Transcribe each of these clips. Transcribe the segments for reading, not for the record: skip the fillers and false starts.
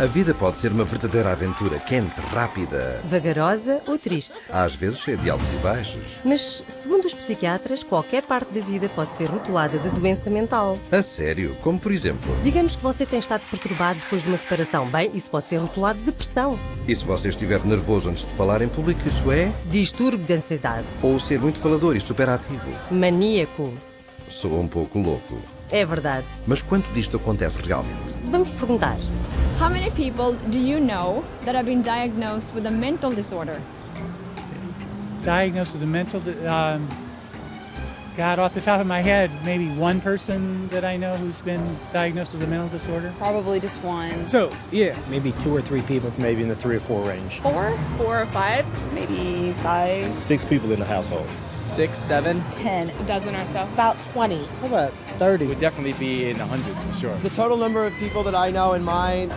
A vida pode ser uma verdadeira aventura, quente, rápida, Vagarosa ou triste. às vezes cheia de altos e baixos. Mas, segundo os psiquiatras, qualquer parte da vida pode ser rotulada de doença mental. A sério, como por exemplo. Digamos que você tem estado perturbado depois de uma separação. Bem, isso pode ser rotulado de depressão. E se você estiver nervoso antes de falar em público, isso é? Distúrbio de ansiedade. Ou ser muito falador e superativo. Maníaco. Sou um pouco louco. É verdade. Mas quanto disto acontece realmente? Vamos perguntar. How many people do you know that have been diagnosed with a mental disorder? Diagnosed with a God, off the top of my head, maybe one person that I know who's been diagnosed with a mental disorder. Probably just one. So, yeah, maybe 2 or 3 people, maybe in the 3 or 4 range. 4 or 5, maybe 5. 6 people in the household. 6, 7. 10. A dozen or so. About 20. How about 30? Would definitely be in the hundreds for sure. The total number of people that I know in my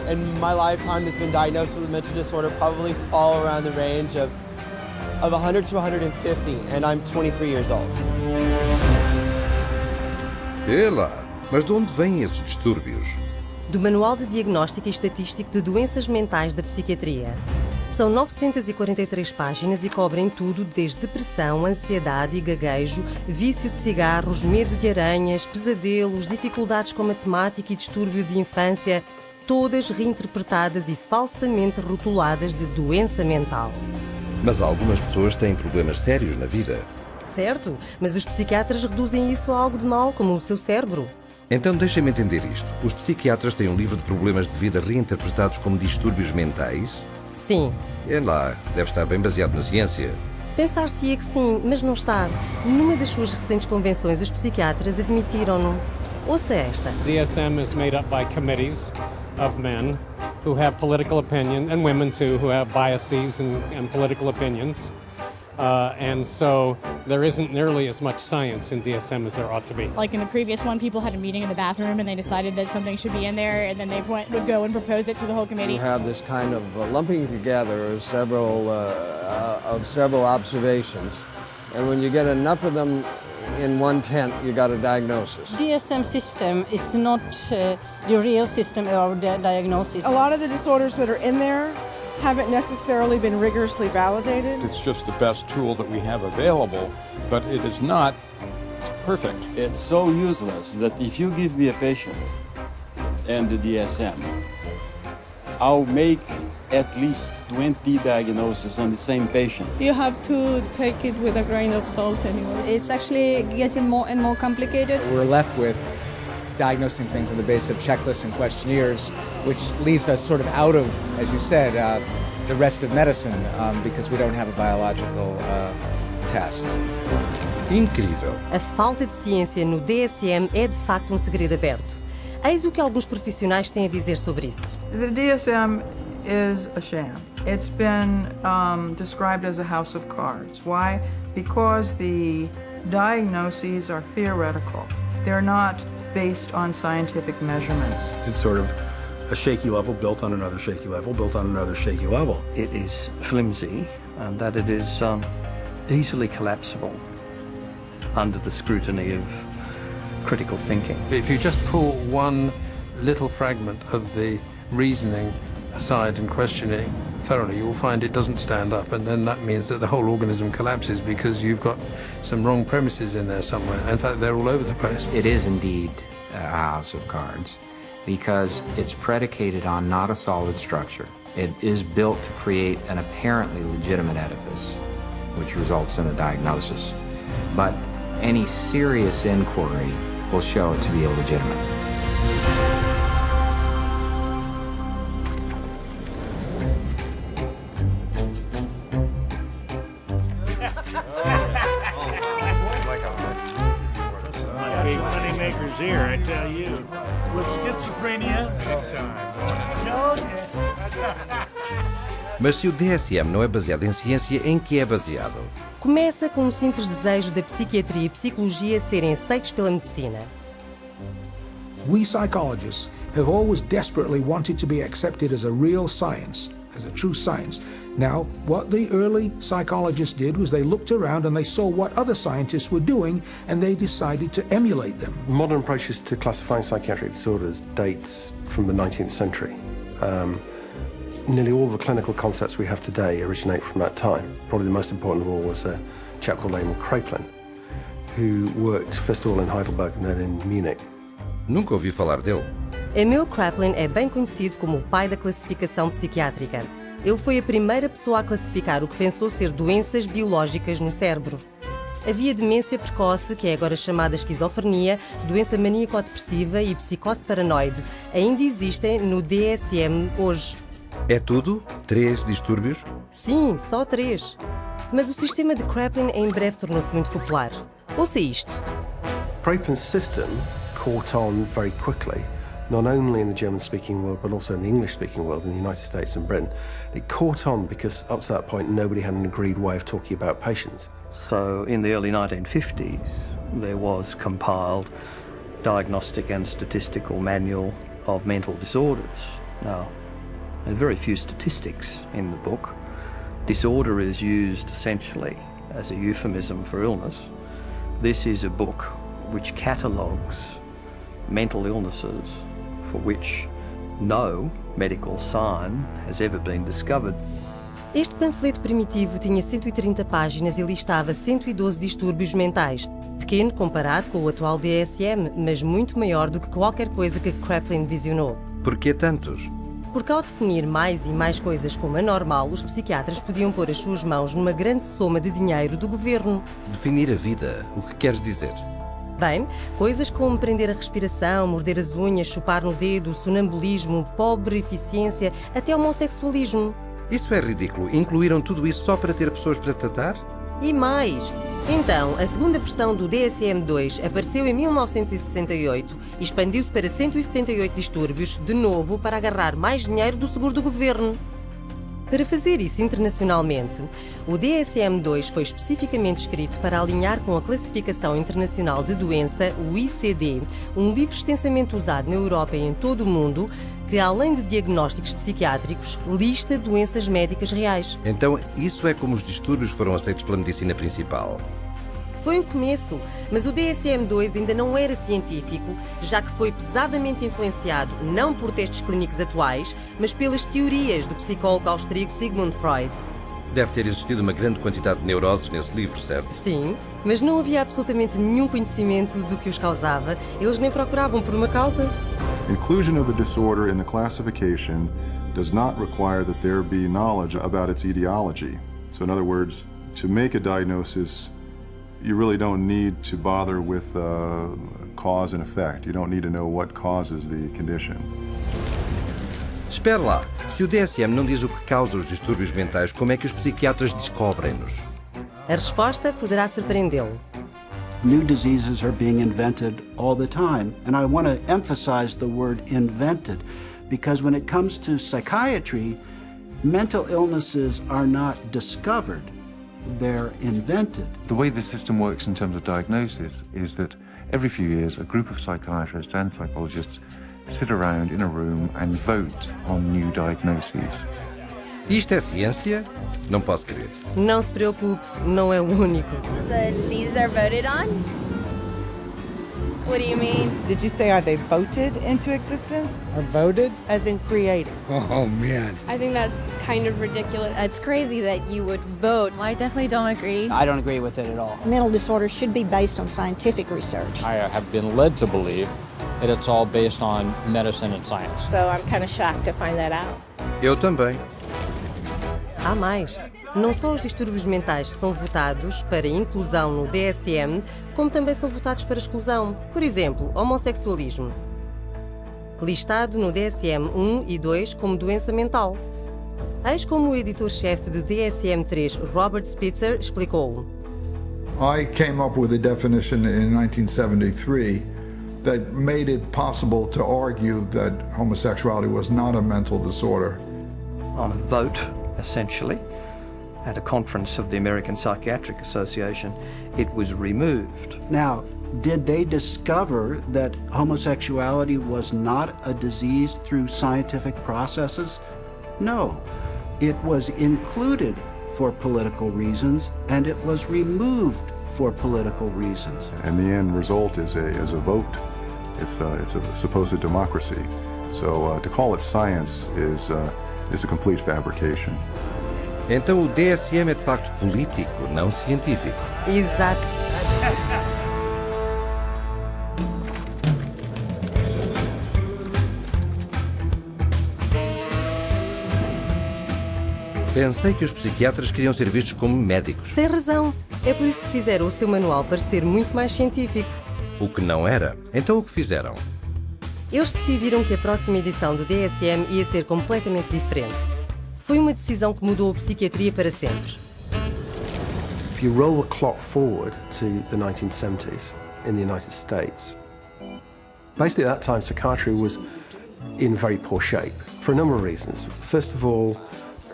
lifetime has been diagnosed with a mental disorder probably fall around the range of 100 to 150, and I'm 23 years old. Ela! Mas de onde vêm esses distúrbios? Do Manual de Diagnóstico e Estatístico de Doenças Mentais da Psiquiatria. São 943 páginas e cobrem tudo desde depressão, ansiedade e gaguejo, vício de cigarros, medo de aranhas, pesadelos, dificuldades com matemática e distúrbio de infância, todas reinterpretadas e falsamente rotuladas de doença mental. Mas algumas pessoas têm problemas sérios na vida. Certo, mas os psiquiatras reduzem isso a algo de mal, como o seu cérebro. Então deixem-me entender isto. Os psiquiatras têm um livro de problemas de vida reinterpretados como distúrbios mentais? Sim. É lá, deve estar bem baseado na ciência. Pensar-se-ia que sim, mas não está. Numa das suas recentes convenções, os psiquiatras admitiram-no. Ouça esta. DSM is made up by committees of men who have political opinion, and women too, who have biases and political opinions. And so there isn't nearly as much science in DSM as there ought to be. Like in the previous one, people had a meeting in the bathroom and they decided that something should be in there, and then they would go and propose it to the whole committee. You have this kind of lumping together of several observations, and when you get enough of them in one tent, you got a diagnosis. DSM system is not the real system of diagnosis. A lot of the disorders that are in there haven't necessarily been rigorously validated. It's just the best tool that we have available, but it is not perfect. It's so useless that if you give me a patient and the DSM, I'll make at least 20 diagnoses on the same patient. You have to take it with a grain of salt anyway. It's actually getting more and more complicated. We're left with diagnosing things on the basis of checklists and questionnaires, which leaves us sort of out of, as you said, the rest of medicine because we don't have a biological test. Incrível. A falta de ciência no DSM é de facto um segredo aberto. Eis o que alguns profissionais têm a dizer sobre isso. The DSM is a sham. It's been described as a house of cards. Why? Because the diagnoses are theoretical. They're not based on scientific measurements. It's sort of a shaky level built on another shaky level, built on another shaky level. It is flimsy and that it is easily collapsible under the scrutiny of critical thinking. If you just pull one little fragment of the reasoning aside and question it thoroughly, you'll find it doesn't stand up, and then that means that the whole organism collapses because you've got some wrong premises in there somewhere. In fact, they're all over the place. It is indeed a house of cards because it's predicated on not a solid structure. It is built to create an apparently legitimate edifice, which results in a diagnosis. But any serious inquiry will show it to be illegitimate. Moneymakers here, I tell you. With schizophrenia, no. Mas se o DSM não é baseado em ciência, em que é baseado? Começa com um simples desejo da psiquiatria e psicologia serem aceitos pela medicina. We psychologists have always desperately wanted to be accepted as a real science, as a true science. Now, what the early psychologists did was they looked around and they saw what other scientists were doing and they decided to emulate them. Modern approaches to classifying psychiatric disorders dates from the 19th century. Nearly all the clinical concepts we have today originate from that time. Probably the most important of all was a chap called Emil Kraepelin, who worked first of all in Heidelberg and then in Munich. Nunca ouvi falar dele. Emil Kraepelin é bem conhecido como o pai da classificação psiquiátrica. Ele foi a primeira pessoa a classificar o que pensou ser doenças biológicas no cérebro. Havia demência precoce, que é agora chamada esquizofrenia, doença maníaco-depressiva e psicose paranoide. Ainda existem no DSM hoje. É tudo? 3 distúrbios? Sim, só 3. Mas o sistema de Kraepelin em breve tornou-se muito popular. Ouça isto. Kraepelin's system caught on very quickly, not only in the German-speaking world, but also in the English-speaking world, in the United States and Britain. It caught on because up to that point, nobody had an agreed way of talking about patients. So in the early 1950s, there was compiled Diagnostic and Statistical Manual of Mental Disorders. Now, there are very few statistics in the book. Disorder is used essentially as a euphemism for illness. This is a book which catalogues mental illnesses for which no medical sign has ever been discovered. Este panfleto primitivo tinha 130 páginas e listava 112 distúrbios mentais. Pequeno comparado com o atual DSM, mas muito maior do que qualquer coisa que Kraepelin visionou. Por que tantos? Porque ao definir mais e mais coisas como anormal, os psiquiatras podiam pôr as suas mãos numa grande soma de dinheiro do governo. Definir a vida, o que queres dizer? Bem, coisas como prender a respiração, morder as unhas, chupar no dedo, sonambulismo, pobre eficiência, até homossexualismo. Isso é ridículo. Incluíram tudo isso só para ter pessoas para tratar? E mais. Então, a segunda versão do DSM-2 apareceu em 1968 e expandiu-se para 178 distúrbios, de novo para agarrar mais dinheiro do seguro do governo. Para fazer isso internacionalmente, o DSM-2 foi especificamente escrito para alinhar com a Classificação Internacional de Doença, o ICD, um livro extensamente usado na Europa e em todo o mundo, que, além de diagnósticos psiquiátricos, lista doenças médicas reais. Então, isso é como os distúrbios foram aceitos pela medicina principal. Foi um começo, mas o DSM-2 ainda não era científico, já que foi pesadamente influenciado não por testes clínicos atuais, mas pelas teorias do psicólogo austríaco Sigmund Freud. Deve ter existido uma grande quantidade de neuroses nesse livro, certo? Sim, mas não havia absolutamente nenhum conhecimento do que os causava. Eles nem procuravam por uma causa. Inclusion of a disorder in the classification does not require that there be knowledge about its etiology. So in other words, to make a diagnosis, you really don't need to bother with cause and effect. You don't need to know what causes the condition. Espera lá, se o DSM não diz o que causa os distúrbios mentais, como é que os psiquiatras descobrem-nos? A resposta poderá surpreendê-lo. New diseases are being invented all the time, and I want to emphasize the word invented, because when it comes to psychiatry, mental illnesses are not discovered. They're invented. The way the system works in terms of diagnosis is that every few years a group of psychiatrists and psychologists sit around in a room and vote on new diagnoses. Isto é ciência? Não posso crer. Não se preocupe, não é o único. The diseases are voted on? What do you mean? Did you say, are they voted into existence? Or voted? As in created. Oh, man. I think that's kind of ridiculous. It's crazy that you would vote. I definitely don't agree. I don't agree with it at all. Mental disorders should be based on scientific research. I have been led to believe that it's all based on medicine and science. So I'm kind of shocked to find that out. Eu também. Há mais. Não só os distúrbios mentais são votados para inclusão no DSM, como também são votados para exclusão. Por exemplo, homossexualismo. Listado no DSM-1 e 2 como doença mental. Eis como o editor-chefe do DSM-3, Robert Spitzer, explicou. I came up with a definition in 1973 that made it possible to argue that homosexuality was not a mental disorder. On a vote, essentially, at a conference of the American Psychiatric Association, it was removed. Now, did they discover that homosexuality was not a disease through scientific processes? No. It was included for political reasons, and it was removed for political reasons. And the end result is a vote. It's a supposed democracy. So to call it science is a complete fabrication. Então o DSM é de facto político, não científico. Exato. Pensei que os psiquiatras queriam ser vistos como médicos, Tem razão. É por isso que fizeram o seu manual parecer muito mais científico. o que não era. Então o que fizeram? Eles decidiram que a próxima edição do DSM ia ser completamente diferente. Foi uma decisão que mudou a psiquiatria para sempre. If you roll the clock forward to the 1970s in the United States, basically at that time psychiatry was in very poor shape for a number of reasons. First of all,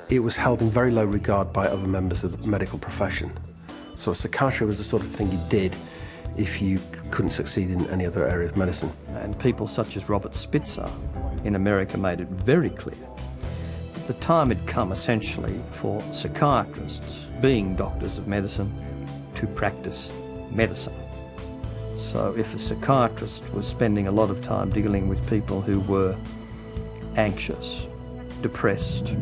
it was held in very low regard by other members of the medical profession. So psychiatry was the sort of thing you did if you couldn't succeed in any other area of medicine. And people such as Robert Spitzer in America made it very clear that the time had come essentially for psychiatrists, being doctors of medicine, to practice medicine. So if a psychiatrist was spending a lot of time dealing with people who were anxious, depressed,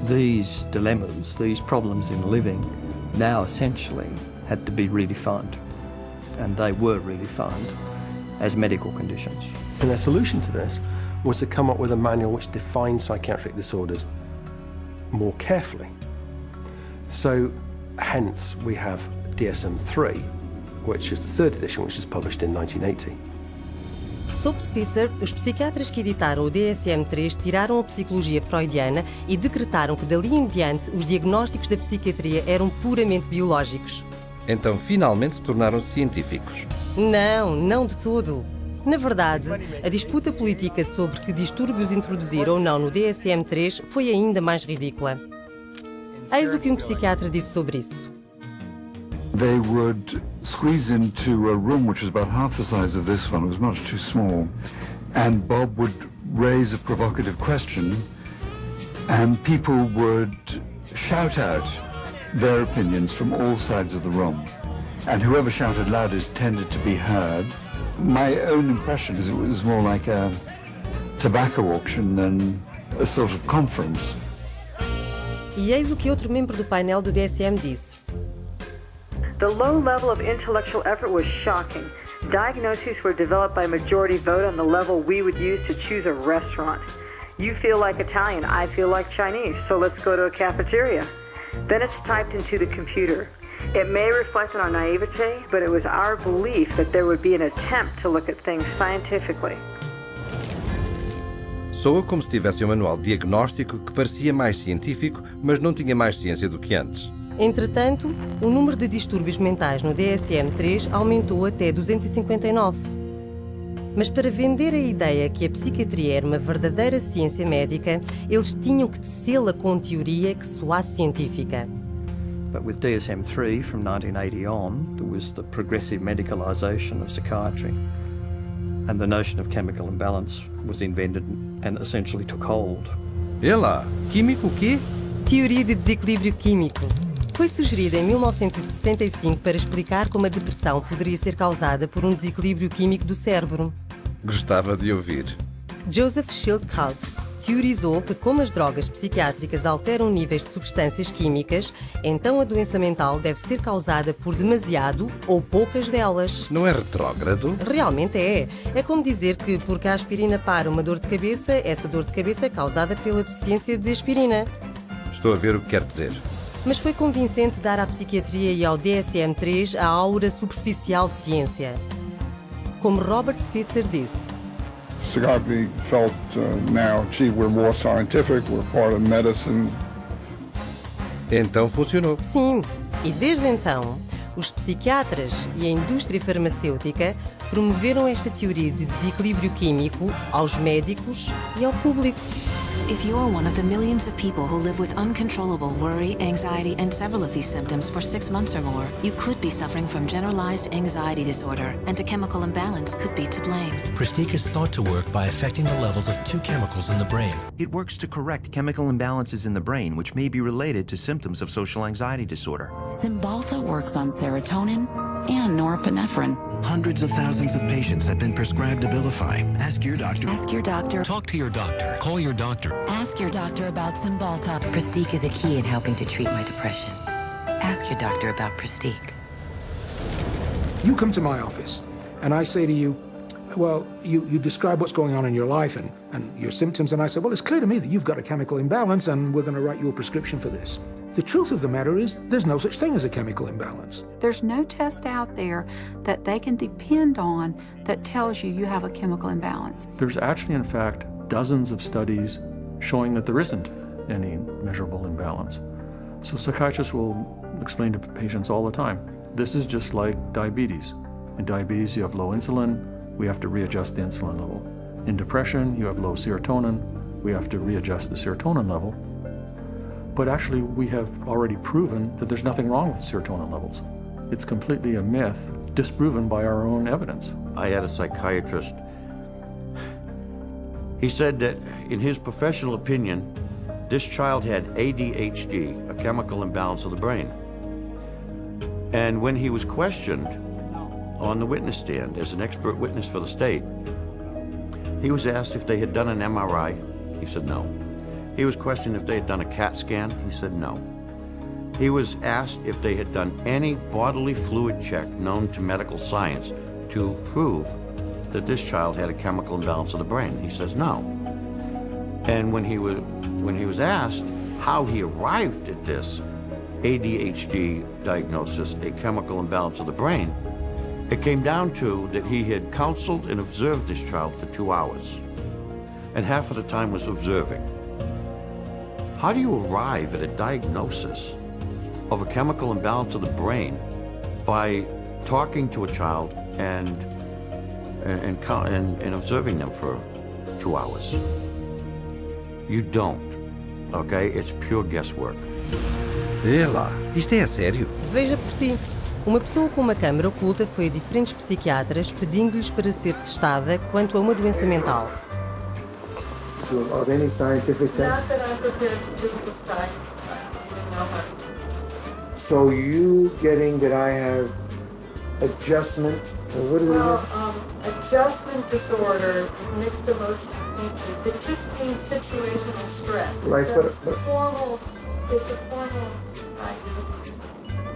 these dilemmas, these problems in living, now essentially had to be redefined. And they were redefined as medical conditions. And their solution to this was to come up with a manual which defined psychiatric disorders more carefully. So, hence, we have DSM-3, which is the third edition, which is published in 1980. Sob Spitzer, os psiquiatras que editaram o DSM-3 tiraram a psicologia freudiana e decretaram que dali em diante os diagnósticos da psiquiatria eram puramente biológicos. Então finalmente tornaram-se científicos. Não de todo. Na verdade, a disputa política sobre que distúrbios introduzir ou não no DSM-3 foi ainda mais ridícula. Eis o que um psiquiatra disse sobre isso. They would squeeze into a room which was about half the size of this one. It was much too small. And Bob would raise a provocative question, and people would shout out their opinions from all sides of the room. And whoever shouted loudest tended to be heard. My own impression is it was more like a tobacco auction than a sort of conference. E eis o que outro membro do painel do DSM disse. The low level of intellectual effort was shocking. Diagnoses were developed by majority vote on the level we would use to choose a restaurant. You feel like Italian, I feel like Chinese, so let's go to a cafeteria. Then it's typed into the computer. It may reflect on our naivete, but it was our belief that there would be an attempt to look at things scientifically. Soa como se tivesse um manual diagnóstico que parecia mais científico, mas não tinha mais ciência do que antes. Entretanto, o número de distúrbios mentais no DSM-3 aumentou até 259. Mas para vender a ideia que a psiquiatria era uma verdadeira ciência médica, eles tinham que tecê-la com teoria que soasse científica. But with DSM-3 from 1980 on, there was the progressive medicalisation of psychiatry. And the notion of chemical imbalance was invented and essentially took hold. Ela, químico o quê? Teoria de desequilíbrio químico. Foi sugerida em 1965 para explicar como a depressão poderia ser causada por um desequilíbrio químico do cérebro. Gostava de ouvir. Joseph Schildkraut teorizou que, como as drogas psiquiátricas alteram níveis de substâncias químicas, então a doença mental deve ser causada por demasiado ou poucas delas. Não é retrógrado? Realmente é. É como dizer que, porque a aspirina para uma dor de cabeça, essa dor de cabeça é causada pela deficiência de aspirina. Estou a ver o que quer dizer. Mas foi convincente dar à psiquiatria e ao DSM-3 a aura superficial de ciência. Como Robert Spitzer disse. Psychiatry felt now, gee, we're more scientific, we're part of medicine. Então funcionou. Sim, e desde então, os psiquiatras e a indústria farmacêutica promoveram esta teoria de desequilíbrio químico aos médicos e ao público. If you're one of the millions of people who live with uncontrollable worry, anxiety, and several of these symptoms for 6 months or more, you could be suffering from generalized anxiety disorder, and a chemical imbalance could be to blame. Pristique is thought to work by affecting the levels of 2 chemicals in the brain. It works to correct chemical imbalances in the brain, which may be related to symptoms of social anxiety disorder. Cymbalta works on serotonin, and norepinephrine. Hundreds of thousands of patients have been prescribed Abilify. Ask your doctor. Ask your doctor. Talk to your doctor. Call your doctor. Ask your doctor about Cymbalta. Pristiq is a key in helping to treat my depression. Ask your doctor about Pristiq. You come to my office, and I say to you, well, you describe what's going on in your life and your symptoms, and I say, well, it's clear to me that you've got a chemical imbalance, and we're going to write you a prescription for this. The truth of the matter is, there's no such thing as a chemical imbalance. There's no test out there that they can depend on that tells you you have a chemical imbalance. There's actually, in fact, dozens of studies showing that there isn't any measurable imbalance. So psychiatrists will explain to patients all the time, this is just like diabetes. In diabetes, you have low insulin, we have to readjust the insulin level. In depression, you have low serotonin, we have to readjust the serotonin level. But actually, we have already proven that there's nothing wrong with serotonin levels. It's completely a myth, disproven by our own evidence. I had a psychiatrist. He said that, in his professional opinion, this child had ADHD, a chemical imbalance of the brain. And when he was questioned on the witness stand as an expert witness for the state, he was asked if they had done an MRI. He said no. He was questioned if they had done a CAT scan. He said no. He was asked if they had done any bodily fluid check known to medical science to prove that this child had a chemical imbalance of the brain. He says no. And when he was asked how he arrived at this ADHD diagnosis, a chemical imbalance of the brain, it came down to that he had counseled and observed this child for 2 hours, and half of the time was observing. How do you arrive at a diagnosis of a chemical imbalance of the brain by talking to a child and observing them for 2 hours? You don't, okay? It's pure guesswork. Ela, isto é a sério? Veja por si. Uma pessoa com uma câmara oculta foi a diferentes psiquiatras pedindo-lhes para ser testada quanto a uma doença mental. Of any scientific test? Not that I'm prepared to do this time. So you getting that I have adjustment, what is it? Adjustment disorder, mixed emotional thinking. It just means situational stress. Right, it's a formal diagnosis.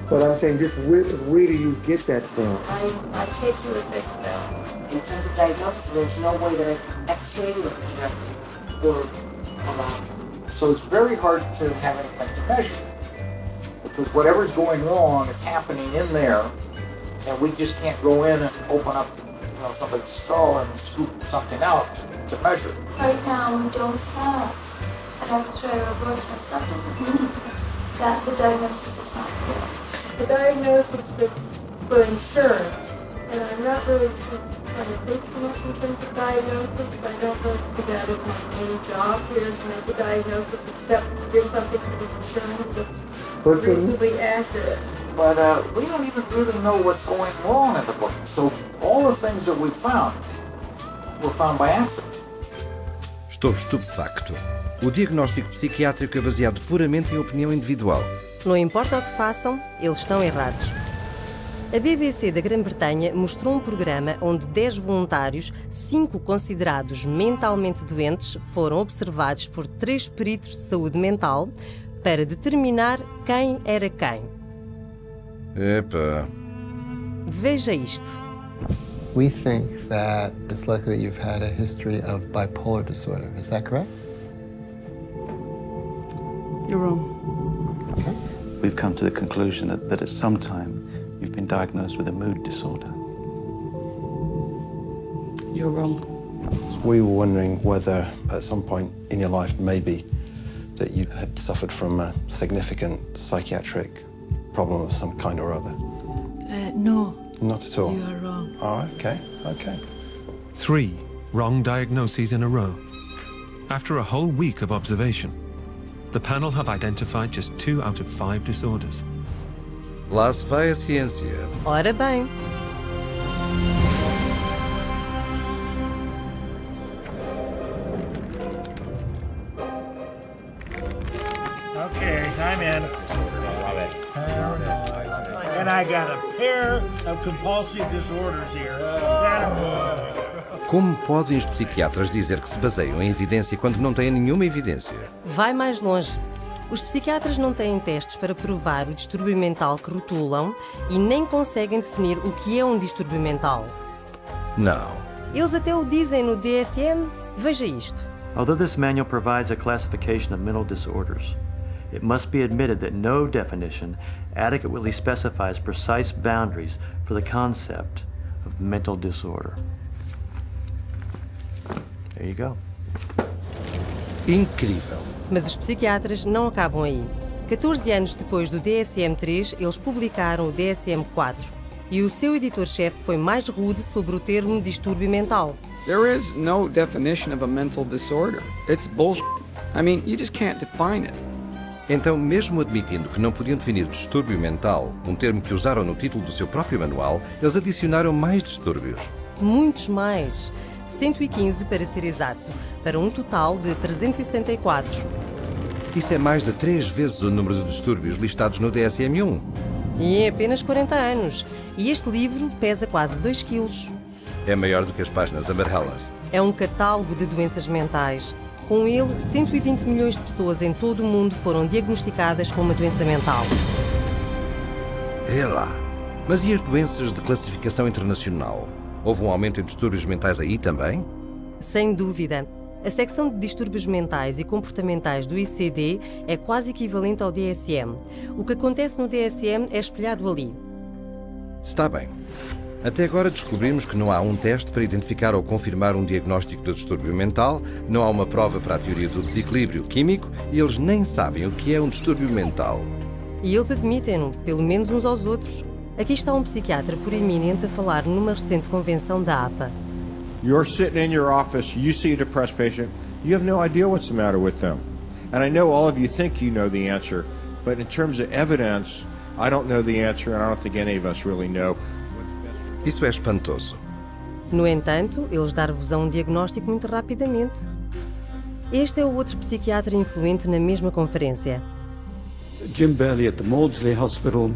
But I'm saying, just where do you get that from? I take you at face value. In terms of diagnosis, there's no way that I can x-ray or project or allow. So it's very hard to have anything to measure. Because whatever's going wrong, it's happening in there, and we just can't go in and open up, somebody's skull and scoop something out to measure. Right now, we don't have an X-ray or blood test. That doesn't mean that the diagnosis is not clear. The diagnosis is for insurance, and I'm not really trying to think too much in terms of diagnosis. I don't really see that as my main job here to make a diagnosis, except to give something to the insurance that's reasonably accurate. But we don't even really know what's going wrong in the brain. So all the things that we found were found by accident. Estou estupefacto. O diagnóstico psiquiátrico é baseado puramente em opinião individual. Não importa o que façam, eles estão errados. A BBC da Grã-Bretanha mostrou um programa onde 10 voluntários, 5 considerados mentalmente doentes, foram observados por 3 peritos de saúde mental para determinar quem era quem. Epa. Veja isto. We think that it's likely that you've had a history of bipolar disorder. Is that correct? You're wrong. Okay. We've come to the conclusion that at some time you've been diagnosed with a mood disorder. You're wrong. We were wondering whether at some point in your life maybe that you had suffered from a significant psychiatric problem of some kind or other. No. Not at all? You are wrong. All right, okay. 3 wrong diagnoses in a row. After a whole week of observation, the panel have identified just 2 out of 5 disorders. Lá se vai a ciência. Ora bem. Okay, time in. I love it. And I got a pair of compulsive disorders here. Como podem os psiquiatras dizer que se baseiam em evidência quando não têm nenhuma evidência? Vai mais longe. Os psiquiatras não têm testes para provar o distúrbio mental que rotulam e nem conseguem definir o que é um distúrbio mental. Não. Eles até o dizem no DSM. Veja isto. Although this manual provides a classification of mental disorders, it must be admitted that no definition adequately specifies precise boundaries for the concept of mental disorder. There you go. Incrível. Mas os psiquiatras não acabam aí. 14 anos depois do DSM-3, eles publicaram o DSM-4 e o seu editor-chefe foi mais rude sobre o termo distúrbio mental. There is no definition of a mental disorder. It's bullshit. I mean, you just can't define it. Então, mesmo admitindo que não podiam definir distúrbio mental, um termo que usaram no título do seu próprio manual, eles adicionaram mais distúrbios. Muitos mais. 115 para ser exato, para um total de 374. Isso é mais de 3 vezes o número de distúrbios listados no DSM-1. E em apenas 40 anos. E este livro pesa quase 2 quilos. É maior do que as páginas amarelas. É um catálogo de doenças mentais. Com ele, 120 milhões de pessoas em todo o mundo foram diagnosticadas com uma doença mental. É lá. Mas e as doenças de classificação internacional? Houve um aumento em distúrbios mentais aí também? Sem dúvida. A secção de distúrbios mentais e comportamentais do ICD é quase equivalente ao DSM. O que acontece no DSM é espelhado ali. Está bem. Até agora descobrimos que não há um teste para identificar ou confirmar um diagnóstico de distúrbio mental, não há uma prova para a teoria do desequilíbrio químico e eles nem sabem o que é um distúrbio mental. E eles admitem-no, pelo menos uns aos outros. Aqui está um psiquiatra proeminente a falar numa recente convenção da APA. You're sitting in your office, you see a depressed patient, you have no idea what's the matter with them. And I know all of you think you know the answer, but in terms of evidence, I don't know the answer and I don't think any of us really know. Isso é espantoso. No entanto, eles dar-vos um diagnóstico muito rapidamente. Este é o outro psiquiatra influente na mesma conferência. Jim Burley at the Maudsley Hospital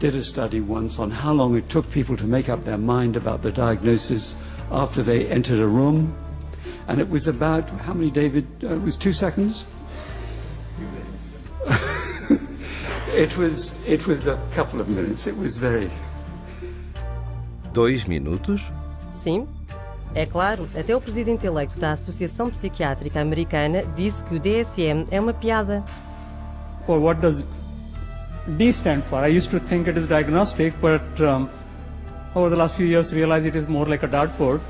did a study once on how long it took people to make up their mind about the diagnosis after they entered a room. And it was about, how many, David? It was 2 seconds? It was a couple of minutes. It was very... 2 minutos? Sim. É claro, até o presidente eleito da Associação Psiquiátrica Americana disse que o DSM é uma piada. Well, what does D stand for? I used to think it is diagnostic, but over the last few years realized it is more like a dartboard.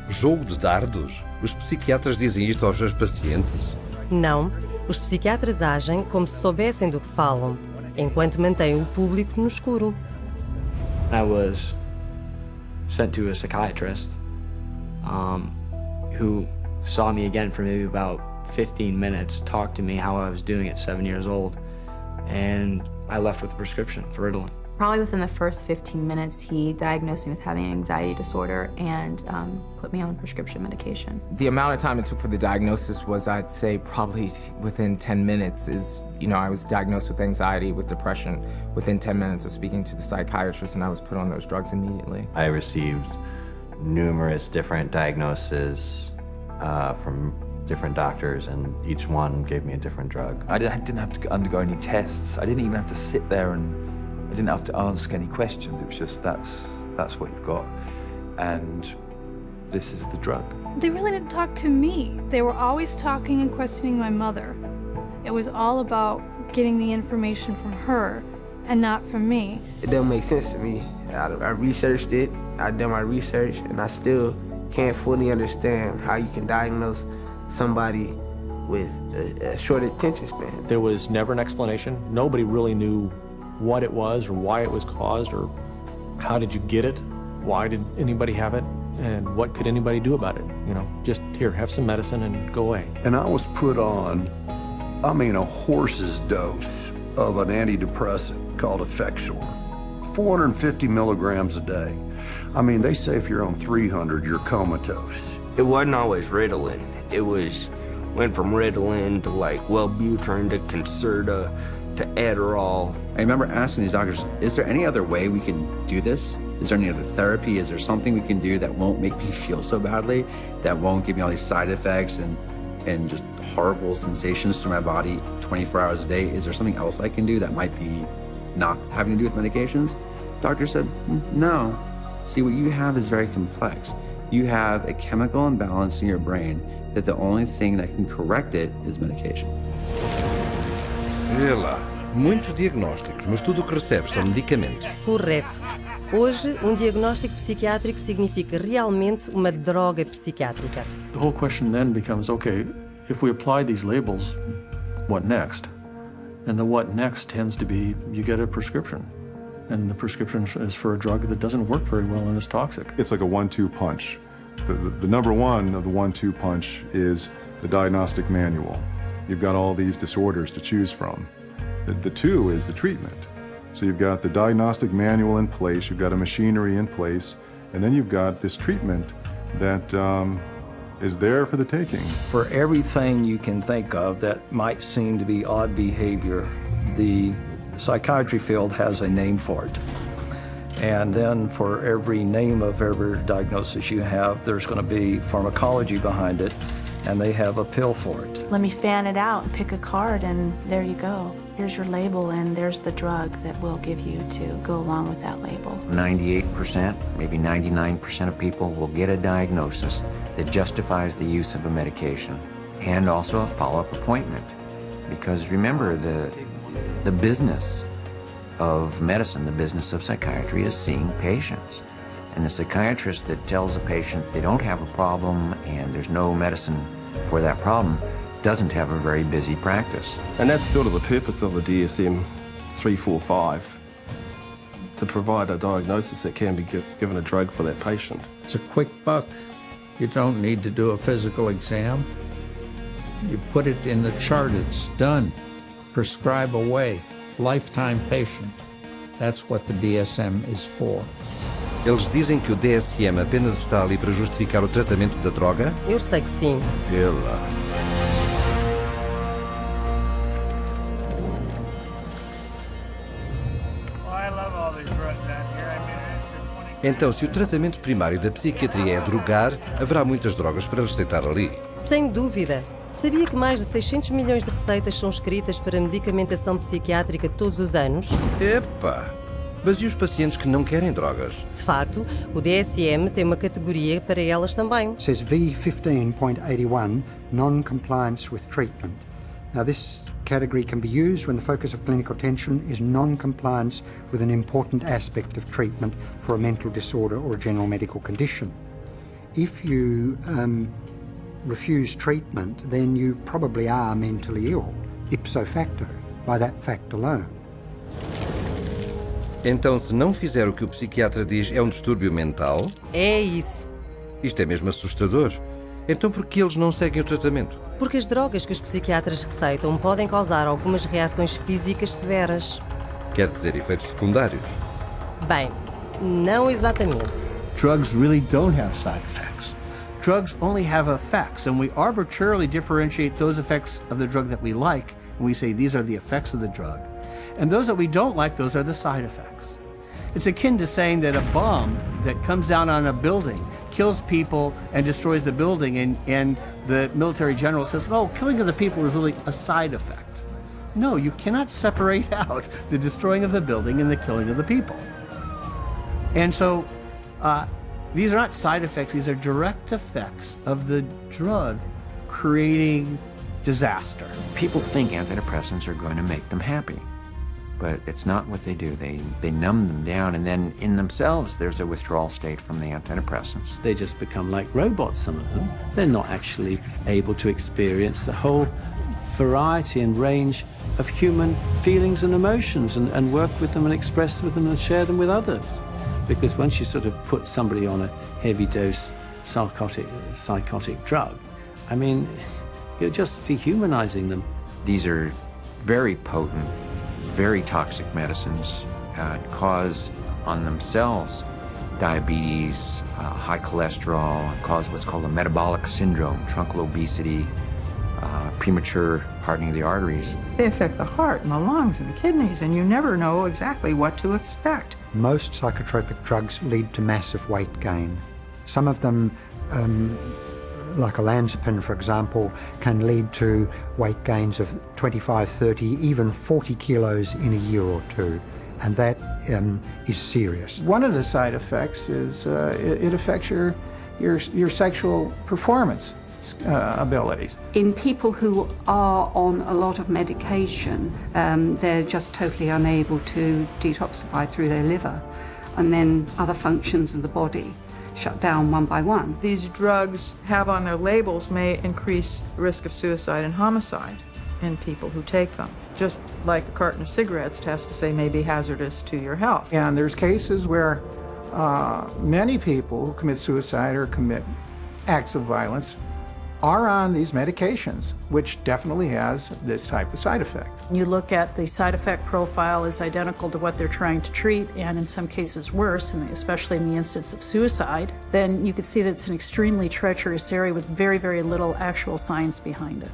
Jogo de dardos? Os psiquiatras dizem isto aos seus pacientes? Não. Os psiquiatras agem como se soubessem do que falam, enquanto mantêm o público no escuro. I was sent to a psychiatrist who saw me again for maybe about 15 minutes, talked to me how I was doing at 7 years old, and I left with a prescription for Ritalin. Probably within the first 15 minutes, he diagnosed me with having an anxiety disorder and put me on prescription medication. The amount of time it took for the diagnosis was, I'd say, probably within 10 minutes I was diagnosed with anxiety, with depression, within 10 minutes of speaking to the psychiatrist, and I was put on those drugs immediately. I received numerous different diagnoses from different doctors, and each one gave me a different drug. I didn't have to undergo any tests. I didn't even have to sit there and I didn't have to ask any questions. It was just that's what you've got, and this is the drug. They really didn't talk to me. They were always talking and questioning my mother. It was all about getting the information from her and not from me. It doesn't make sense to me. I researched it, I done my research, and I still can't fully understand how you can diagnose somebody with a short attention span. There was never an explanation. Nobody really knew what it was or why it was caused or how did you get it? Why did anybody have it? And what could anybody do about it? Just here, have some medicine and go away. And I was put on, a horse's dose of an antidepressant called Effexor. 450 milligrams a day. They say if you're on 300, you're comatose. It wasn't always Ritalin. It went from Ritalin to Wellbutrin to Concerta to Adderall. I remember asking these doctors, is there any other way we can do this? Is there any other therapy? Is there something we can do that won't make me feel so badly, that won't give me all these side effects and just horrible sensations through my body 24 hours a day? Is there something else I can do that might be not having to do with medications? Doctor said, no. See, what you have is very complex. You have a chemical imbalance in your brain that the only thing that can correct it is medication. Vê lá, muitos diagnósticos, mas tudo o que recebes são medicamentos. Correto. Hoje, um diagnóstico psiquiátrico significa realmente uma droga psiquiátrica. The whole question then becomes, okay, if we apply these labels, what next? And the what next tends to be, you get a prescription. And the prescription is for a drug that doesn't work very well and is toxic. It's like a 1-2 punch. The number one of the 1-2 punch is the diagnostic manual. You've got all these disorders to choose from. The two is the treatment. So you've got the diagnostic manual in place, you've got a machinery in place, and then you've got this treatment that is there for the taking. For everything you can think of that might seem to be odd behavior, the psychiatry field has a name for it. And then for every name of every diagnosis you have, there's going to be pharmacology behind it, and they have a pill for it. Let me fan it out and pick a card, and there you go. Here's your label, and there's the drug that we'll give you to go along with that label. 98%, maybe 99% of people will get a diagnosis that justifies the use of a medication and also a follow-up appointment. Because remember, the business of medicine, the business of psychiatry, is seeing patients. And the psychiatrist that tells a patient they don't have a problem and there's no medicine for that problem doesn't have a very busy practice. And that's sort of the purpose of the DSM-345, to provide a diagnosis that can be given a drug for that patient. It's a quick buck. You don't need to do a physical exam. You put it in the chart, it's done. Prescribe away. Lifetime patient. That's what the DSM is for. Eles dizem que o DSM apenas está ali para justificar o tratamento da droga? Eu sei que sim. Vê lá. Então, se o tratamento primário da psiquiatria é drogar, haverá muitas drogas para receitar ali. Sem dúvida. Sabia que mais de 600 milhões de receitas são escritas para medicamentação psiquiátrica todos os anos? Epa! Mas e os pacientes que não querem drogas? De facto, o DSM tem uma categoria para elas também. It says V15.81, non-compliance with treatment. Now this category can be used when the focus of clinical attention is non-compliance with an important aspect of treatment for a mental disorder or a general medical condition. If you refuse treatment, then you probably are mentally ill, ipso facto, by that fact alone. Então, se não fizer o que o psiquiatra diz, é um distúrbio mental? É isso. Isto é mesmo assustador. Então, por que eles não seguem o tratamento? Porque as drogas que os psiquiatras receitam podem causar algumas reações físicas severas. Quer dizer, efeitos secundários? Bem, não exatamente. Drugs really don't have side effects. Drugs only have effects, and we arbitrarily differentiate those effects of the drug that we like, and we say these are the effects of the drug. And those that we don't like, those are the side effects. It's akin to saying that a bomb that comes down on a building kills people and destroys the building, and the military general says, oh, killing of the people is really a side effect. No, you cannot separate out the destroying of the building and the killing of the people. And so, these are not side effects, these are direct effects of the drug creating disaster. People think antidepressants are going to make them happy, but it's not what they do. They numb them down, and then in themselves there's a withdrawal state from the antidepressants. They just become like robots, some of them. They're not actually able to experience the whole variety and range of human feelings and emotions and work with them and express with them and share them with others. Because once you sort of put somebody on a heavy dose psychotic drug, I mean, you're just dehumanizing them. These are very potent, very toxic medicines, cause on themselves diabetes, high cholesterol, cause what's called a metabolic syndrome, truncal obesity, premature hardening of the arteries. They affect the heart and the lungs and the kidneys, and you never know exactly what to expect. Most psychotropic drugs lead to massive weight gain. Some of them, like olanzapine, for example, can lead to weight gains of 25, 30, even 40 kilos in a year or two, and that is serious. One of the side effects is it affects your sexual performance abilities. In people who are on a lot of medication, they're just totally unable to detoxify through their liver, and then other functions of the body shut down one by one. These drugs have on their labels may increase the risk of suicide and homicide in people who take them, just like a carton of cigarettes tests to say may be hazardous to your health. And there's cases where many people who commit suicide or commit acts of violence are on these medications, which definitely has this type of side effect. You look at the side effect profile is identical to what they're trying to treat, and in some cases worse, and especially in the instance of suicide, then you could see that it's an extremely treacherous area with very, very little actual science behind it.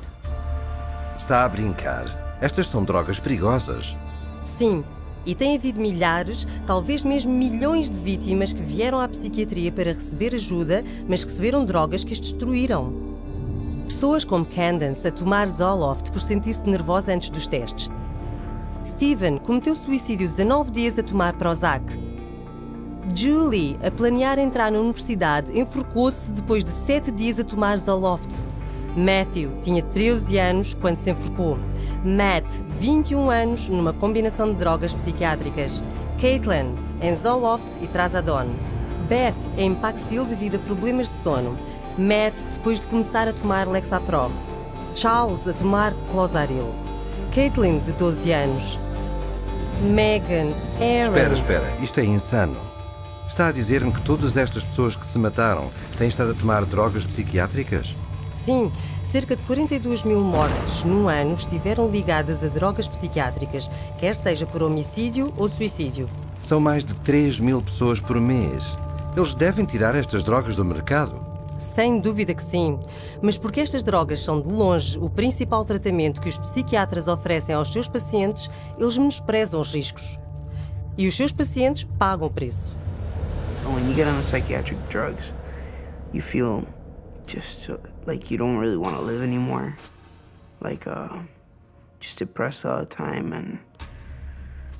Está a brincar? Estas são drogas perigosas. Sim, e tem havido milhares, talvez mesmo milhões de vítimas que vieram à psiquiatria para receber ajuda, mas receberam drogas que as destruíram. Pessoas como Candace a tomar Zoloft por sentir-se nervosa antes dos testes. Steven cometeu suicídio 19 dias a tomar Prozac. Julie, a planear entrar na universidade, enforcou-se depois de 7 dias a tomar Zoloft. Matthew tinha 13 anos quando se enforcou. Matt, 21 anos, numa combinação de drogas psiquiátricas. Caitlin, em Zoloft e Trazodone. Beth, em Paxil devido a problemas de sono. Matt, depois de começar a tomar Lexapro. Charles, a tomar Clozaril. Caitlin, de 12 anos. Megan, Aaron... Espera, isto é insano. Está a dizer-me que todas estas pessoas que se mataram têm estado a tomar drogas psiquiátricas? Sim, cerca de 42 mil mortes num ano estiveram ligadas a drogas psiquiátricas, quer seja por homicídio ou suicídio. São mais de 3 mil pessoas por mês. Eles devem tirar estas drogas do mercado. Sem dúvida que sim, mas porque estas drogas são de longe o principal tratamento que os psiquiatras oferecem aos seus pacientes, eles menosprezam os riscos. E os seus pacientes pagam o preço. When you get on the psychiatric drugs, you feel just like you don't really want to live anymore. Like just depressed all the time, and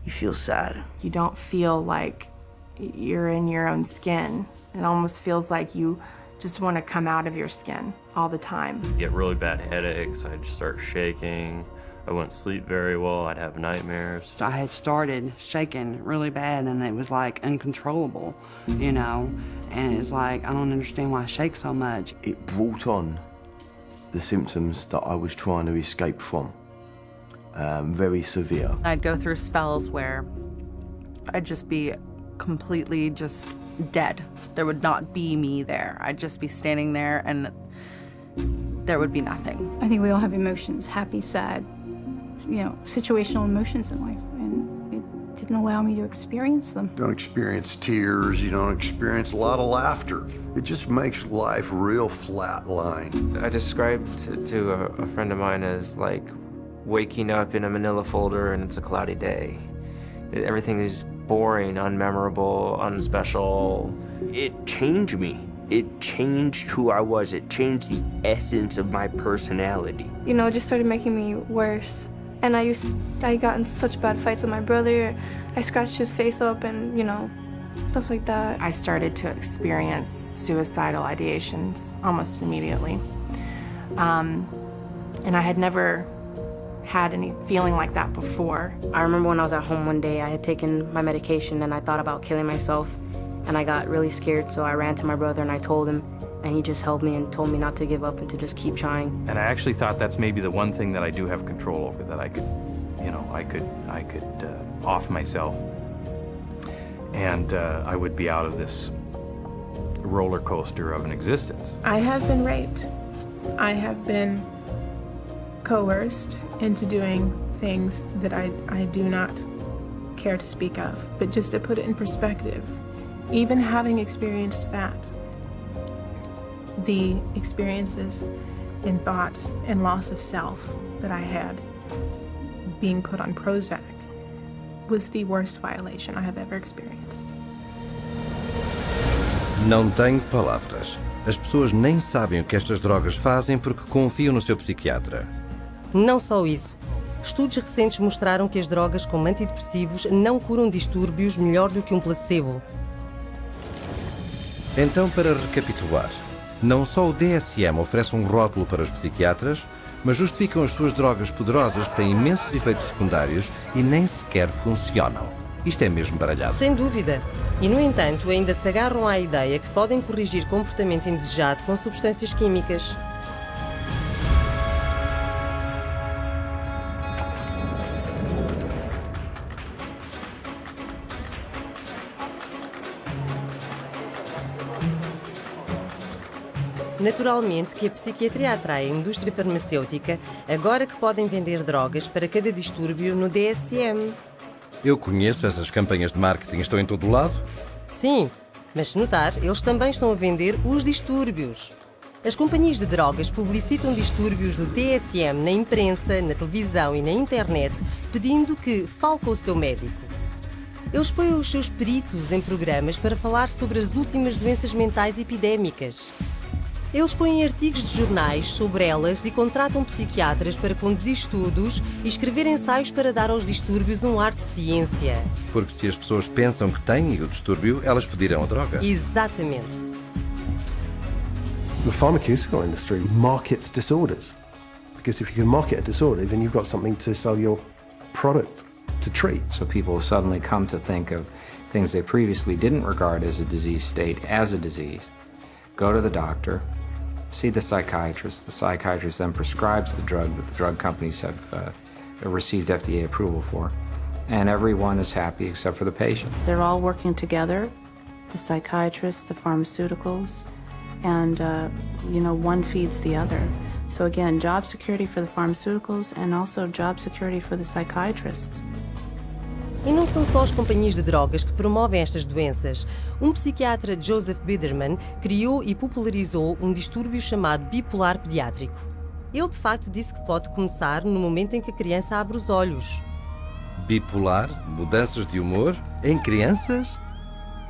you feel sad. You don't feel like you're in your own skin. It almost feels like you just want to come out of your skin all the time. Get really bad headaches, I'd start shaking, I wouldn't sleep very well, I'd have nightmares. I had started shaking really bad and it was like uncontrollable, you know, and it's like, I don't understand why I shake so much. It brought on the symptoms that I was trying to escape from, very severe. I'd go through spells where I'd just be completely just dead. There would not be me there. I'd just be standing there and there would be nothing. I think we all have emotions, happy, sad, you know, situational emotions in life, and it didn't allow me to experience them. You don't experience tears, you don't experience a lot of laughter. It just makes life real flatline. I described to a friend of mine as like waking up in a manila folder and it's a cloudy day. Everything is boring, unmemorable, unspecial. It changed me. It changed who I was. It changed the essence of my personality. You know, it just started making me worse. And I got in such bad fights with my brother. I scratched his face up and, you know, stuff like that. I started to experience suicidal ideations almost immediately. And I had never had any feeling like that before. I remember when I was at home one day, I had taken my medication and I thought about killing myself, and I got really scared, so I ran to my brother and I told him, and he just held me and told me not to give up and to just keep trying. And I actually thought that's maybe the one thing that I do have control over, that I could, you know, I could off myself, and I would be out of this roller coaster of an existence. I have been raped. I have been coerced into doing things that I do not care to speak of. But just to put it in perspective, even having experienced that, the experiences in thoughts and loss of self that I had, being put on Prozac was the worst violation I have ever experienced. Não tenho palavras. As pessoas nem sabem o que estas drogas fazem porque confiam no seu psiquiatra. Não só isso. Estudos recentes mostraram que as drogas como antidepressivos não curam distúrbios melhor do que um placebo. Então, para recapitular, não só o DSM oferece um rótulo para os psiquiatras, mas justificam as suas drogas poderosas que têm imensos efeitos secundários e nem sequer funcionam. Isto é mesmo baralhado. Sem dúvida. E, no entanto, ainda se agarram à ideia que podem corrigir comportamento indesejado com substâncias químicas. Naturalmente que a psiquiatria atrai a indústria farmacêutica agora que podem vender drogas para cada distúrbio no DSM. Eu conheço essas campanhas de marketing, estão em todo o lado? Sim, mas se notar, eles também estão a vender os distúrbios. As companhias de drogas publicitam distúrbios do DSM na imprensa, na televisão e na internet, pedindo que fale com o seu médico. Eles põem os seus peritos em programas para falar sobre as últimas doenças mentais epidémicas. Eles põem artigos de jornais sobre elas e contratam psiquiatras para conduzir estudos e escrever ensaios para dar aos distúrbios um ar de ciência. Porque se as pessoas pensam que têm o distúrbio, elas pedirão a droga. Exatamente. The pharmaceutical industry markets disorders. Because if you can market a disorder, then you've got something to sell your product to treat. So people suddenly come to think of things they previously didn't regard as a disease state as a disease. Go to the doctor, see the psychiatrist then prescribes the drug that the drug companies have received FDA approval for, and everyone is happy except for the patient. They're all working together, the psychiatrists, the pharmaceuticals, and one feeds the other. So again, job security for the pharmaceuticals and also job security for the psychiatrists. E não são só as companhias de drogas que promovem estas doenças. Um psiquiatra, Joseph Biderman, criou e popularizou um distúrbio chamado bipolar pediátrico. Ele, de facto, disse que pode começar no momento em que a criança abre os olhos. Bipolar? Mudanças de humor? Em crianças?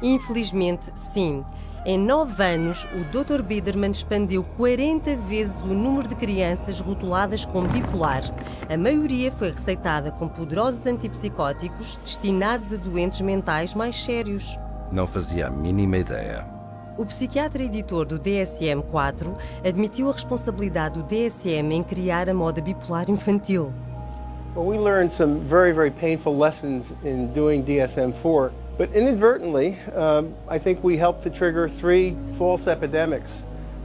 Infelizmente, sim. Em 9 anos, o Dr. Biderman expandiu 40 vezes o número de crianças rotuladas com bipolar. A maioria foi receitada com poderosos antipsicóticos destinados a doentes mentais mais sérios. Não fazia a mínima ideia. O psiquiatra editor do DSM-4 admitiu a responsabilidade do DSM em criar a moda bipolar infantil. Well, we learned some very, very painful lessons in doing DSM-4. But inadvertently, I think we helped to trigger 3 false epidemics.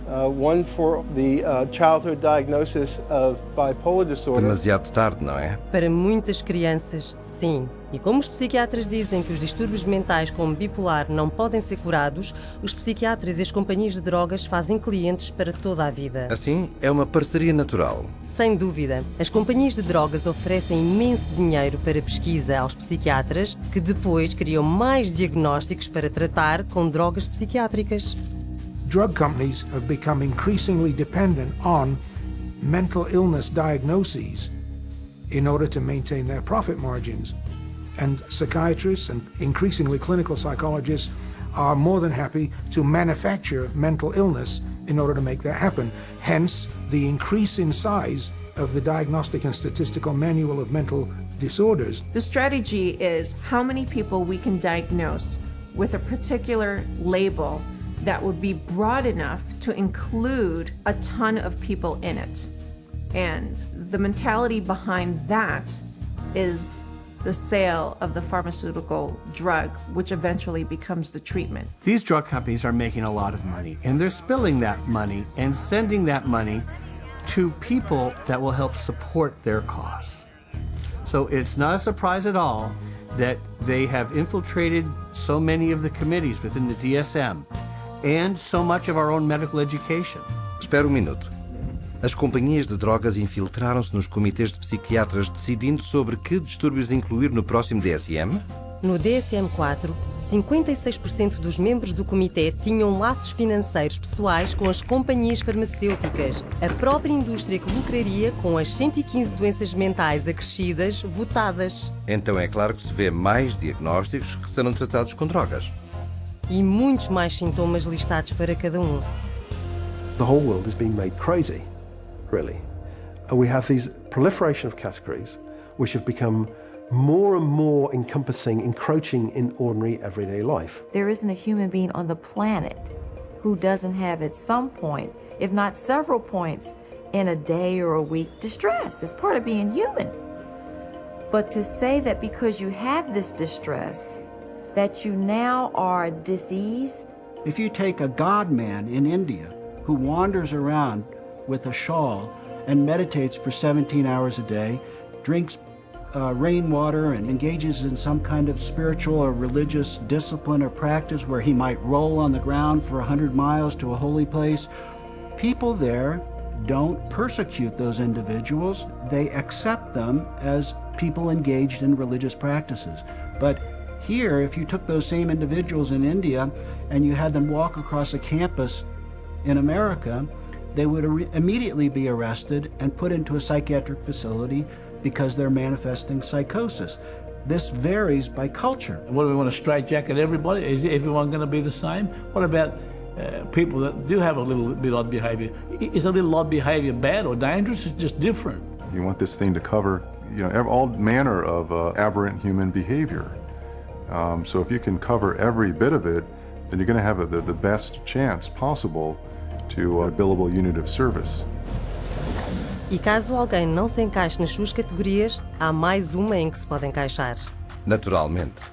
One for the childhood diagnosis of bipolar disorder. Demasiado tarde, não é? Para muitas crianças, sim. E como os psiquiatras dizem que os distúrbios mentais como bipolar não podem ser curados, os psiquiatras e as companhias de drogas fazem clientes para toda a vida. Assim, é uma parceria natural. Sem dúvida. As companhias de drogas oferecem imenso dinheiro para pesquisa aos psiquiatras, que depois criam mais diagnósticos para tratar com drogas psiquiátricas. Drug companies have become increasingly dependent on mental illness diagnoses in order to maintain their profit margins. And psychiatrists and increasingly clinical psychologists are more than happy to manufacture mental illness in order to make that happen. Hence, the increase in size of the Diagnostic and Statistical Manual of Mental Disorders. The strategy is how many people we can diagnose with a particular label that would be broad enough to include a ton of people in it. And the mentality behind that is the sale of the pharmaceutical drug, which eventually becomes the treatment. These drug companies are making a lot of money, and they're spilling that money and sending that money to people that will help support their cause. So it's not a surprise at all that they have infiltrated so many of the committees within the DSM and so much of our own medical education. Espera um minuto. As companhias de drogas infiltraram-se nos comitês de psiquiatras decidindo sobre que distúrbios incluir no próximo DSM? No DSM-4, 56% dos membros do comitê tinham laços financeiros pessoais com as companhias farmacêuticas, a própria indústria que lucraria com as 115 doenças mentais acrescidas votadas. Então é claro que se vê mais diagnósticos que serão tratados com drogas. E muitos mais sintomas listados para cada um. The whole world is being made crazy, really. We have these proliferation of categories which have become more and more encompassing, encroaching in ordinary everyday life. There isn't a human being on the planet who doesn't have at some point, if not several points, in a day or a week, distress. It's part of being human. But to say that because you have this distress, that you now are diseased. If you take a god man in India who wanders around with a shawl and meditates for 17 hours a day, drinks rainwater and engages in some kind of spiritual or religious discipline or practice where he might roll on the ground for 100 miles to a holy place, people there don't persecute those individuals. They accept them as people engaged in religious practices. But here, if you took those same individuals in India and you had them walk across a campus in America, they would immediately be arrested and put into a psychiatric facility because they're manifesting psychosis. This varies by culture. What do we want to straitjacket everybody? Is everyone going to be the same? What about people that do have a little bit odd behavior? Is a little odd behavior bad or dangerous? It's just different. You want this thing to cover, all manner of aberrant human behavior. So if you can cover every bit of it, then you're going to have the best chance possible to a billable unit of service. E caso alguém não se encaixe nas suas categorias, há mais uma em que se pode encaixar. Naturalmente.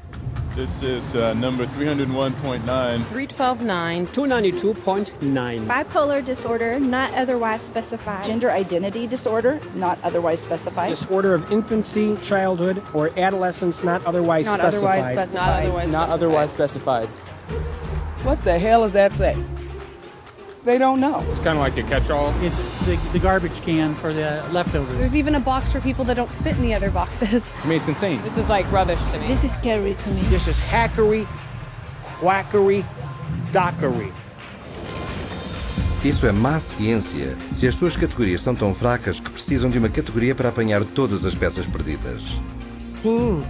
This is number 301.9. 312.9. 292.9. Bipolar disorder, not otherwise specified. Gender identity disorder, not otherwise specified. Disorder of infancy, childhood, or adolescence, not otherwise specified. Not otherwise specified. What the hell does that say? They don't know. It's kind of like a catch-all. It's the garbage can for the leftovers. There's even a box for people that don't fit in the other boxes. To me, it's insane. This is like rubbish to me. This is scary to me. This is hackery, quackery, dockery. Isso é má ciência, se as suas categorias são tão fracas que precisam de uma categoria para apanhar todas as peças perdidas. Sim,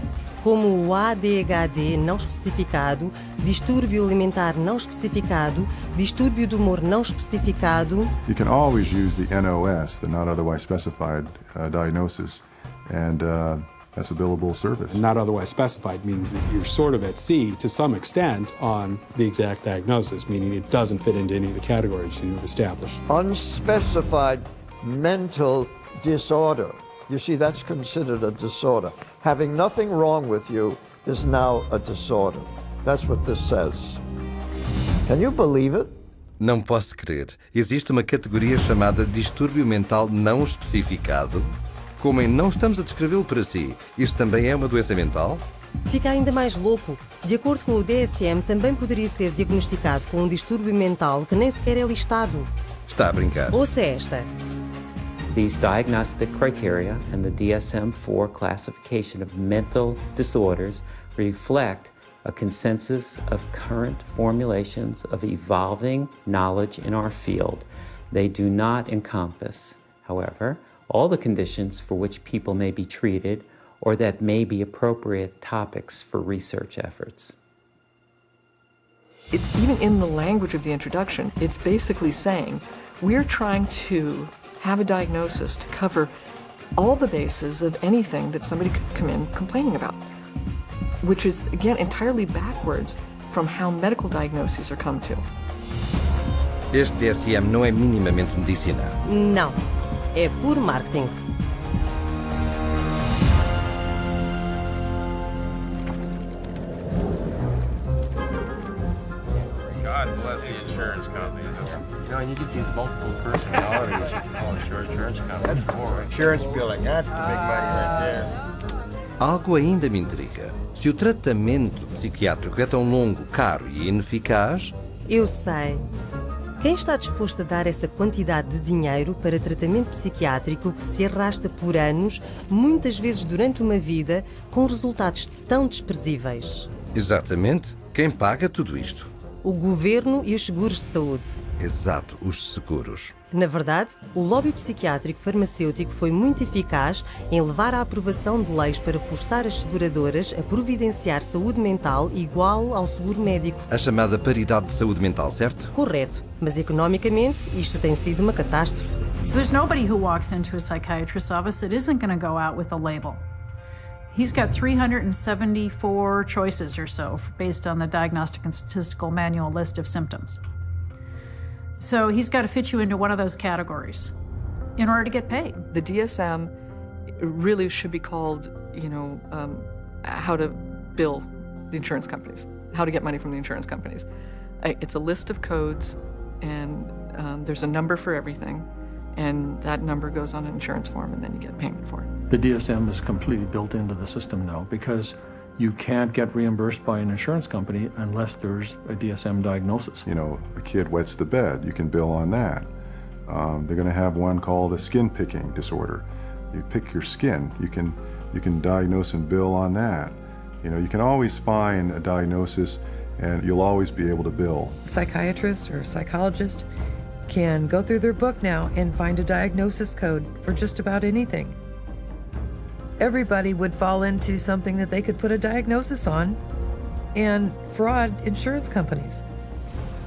como o ADHD não especificado, distúrbio alimentar não especificado, distúrbio do humor não especificado. You can always use the NOS, the not otherwise specified diagnosis, and that's a billable service. Not otherwise specified means that you're sort of at sea to some extent on the exact diagnosis, meaning it doesn't fit into any of the categories you've established. Unspecified mental disorder. You see, that's considered a disorder. Having nothing wrong with you is now a disorder. That's what this says. Can you believe it? Não posso crer. Existe uma categoria chamada distúrbio mental não especificado? Como em não estamos a descrevê-lo para si, isso também é uma doença mental? Fica ainda mais louco. De acordo com o DSM, também poderia ser diagnosticado com um distúrbio mental que nem sequer é listado. Está a brincar. Ouça esta. These diagnostic criteria and the DSM-4 classification of mental disorders reflect a consensus of current formulations of evolving knowledge in our field. They do not encompass, however, all the conditions for which people may be treated or that may be appropriate topics for research efforts. It's even in the language of the introduction, it's basically saying we're trying to have a diagnosis to cover all the bases of anything that somebody could come in complaining about, which is, again, entirely backwards from how medical diagnoses are come to. Este DSM não é minimamente medicinal. Não, é puro marketing. God bless the insurance companies. You get these multiple personalities you can call insurance companies. That's boring. Insurance billing, that's the big money right there. Algo ainda me intriga. Se o tratamento psiquiátrico é tão longo, caro e ineficaz... Eu sei. Quem está disposto a dar essa quantidade de dinheiro para tratamento psiquiátrico que se arrasta por anos, muitas vezes durante uma vida, com resultados tão desprezíveis? Exatamente. Quem paga tudo isto? O governo e os seguros de saúde. Exato, os seguros. Na verdade, o lobby psiquiátrico farmacêutico foi muito eficaz em levar à aprovação de leis para forçar as seguradoras a providenciar saúde mental igual ao seguro médico. A chamada paridade de saúde mental, certo? Correto, mas economicamente isto tem sido uma catástrofe. So there's nobody who walks into a psychiatrist's office that isn't going to go out with a label. He's got 374 choices or so based on the Diagnostic and Statistical Manual list of symptoms. So he's got to fit you into one of those categories in order to get paid. The DSM really should be called, how to bill the insurance companies, how to get money from the insurance companies. It's a list of codes, and there's a number for everything, and that number goes on an insurance form, and then you get payment for it. The DSM is completely built into the system now because you can't get reimbursed by an insurance company unless there's a DSM diagnosis. You know, a kid wets the bed, you can bill on that. They're going to have one called a skin picking disorder. You pick your skin, you can diagnose and bill on that. You know, you can always find a diagnosis and you'll always be able to bill. A psychiatrist or a psychologist can go through their book now and find a diagnosis code for just about anything. Everybody would fall into something that they could put a diagnosis on and fraud insurance companies.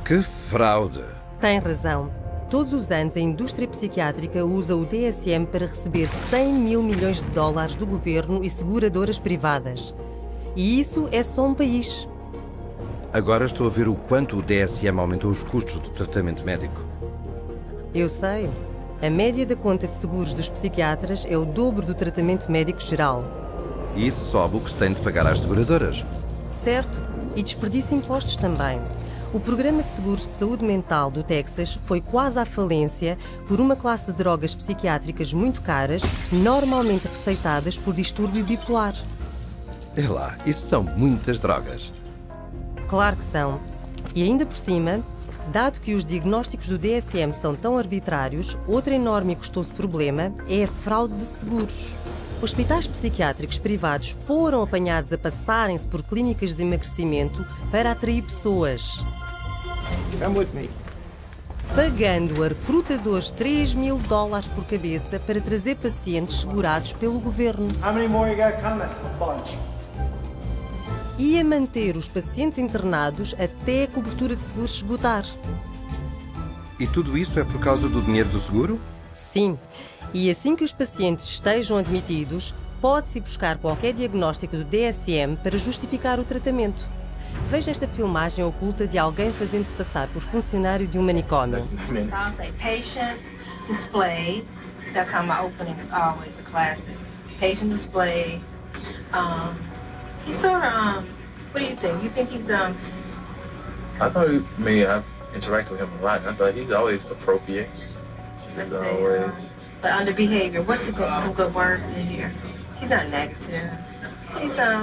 Que fraude! Tem razão. Todos os anos a indústria psiquiátrica usa o DSM para receber 100 mil milhões de dólares do governo e seguradoras privadas. E isso é só um país. Agora estou a ver o quanto o DSM aumentou os custos do tratamento médico. Eu sei. A média da conta de seguros dos psiquiatras é o dobro do tratamento médico geral. E isso sobe o que se tem de pagar às seguradoras. Certo. E desperdiça impostos também. O programa de seguros de saúde mental do Texas foi quase à falência por uma classe de drogas psiquiátricas muito caras, normalmente receitadas por distúrbio bipolar. É lá, isso são muitas drogas. Claro que são. E ainda por cima, dado que os diagnósticos do DSM são tão arbitrários, outro enorme e custoso problema é a fraude de seguros. Hospitais psiquiátricos privados foram apanhados a passarem-se por clínicas de emagrecimento para atrair pessoas. Come with me. Pagando a recrutadores $3 mil por cabeça para trazer pacientes segurados pelo governo. How many more you got coming? A bunch. E a manter os pacientes internados até a cobertura de seguros esgotar. E tudo isso é por causa do dinheiro do seguro? Sim. E assim que os pacientes estejam admitidos, pode-se buscar qualquer diagnóstico do DSM para justificar o tratamento. Veja esta filmagem oculta de alguém fazendo-se passar por funcionário de um manicômio. I'll say patient display. That's how my opening is always a classic. Patient display. He's sort of, what do you think? You think he's, I thought, I've interacted with him a lot, and I thought he's always appropriate. He's always... But under behavior, what's some good words in here? He's not negative. He's sort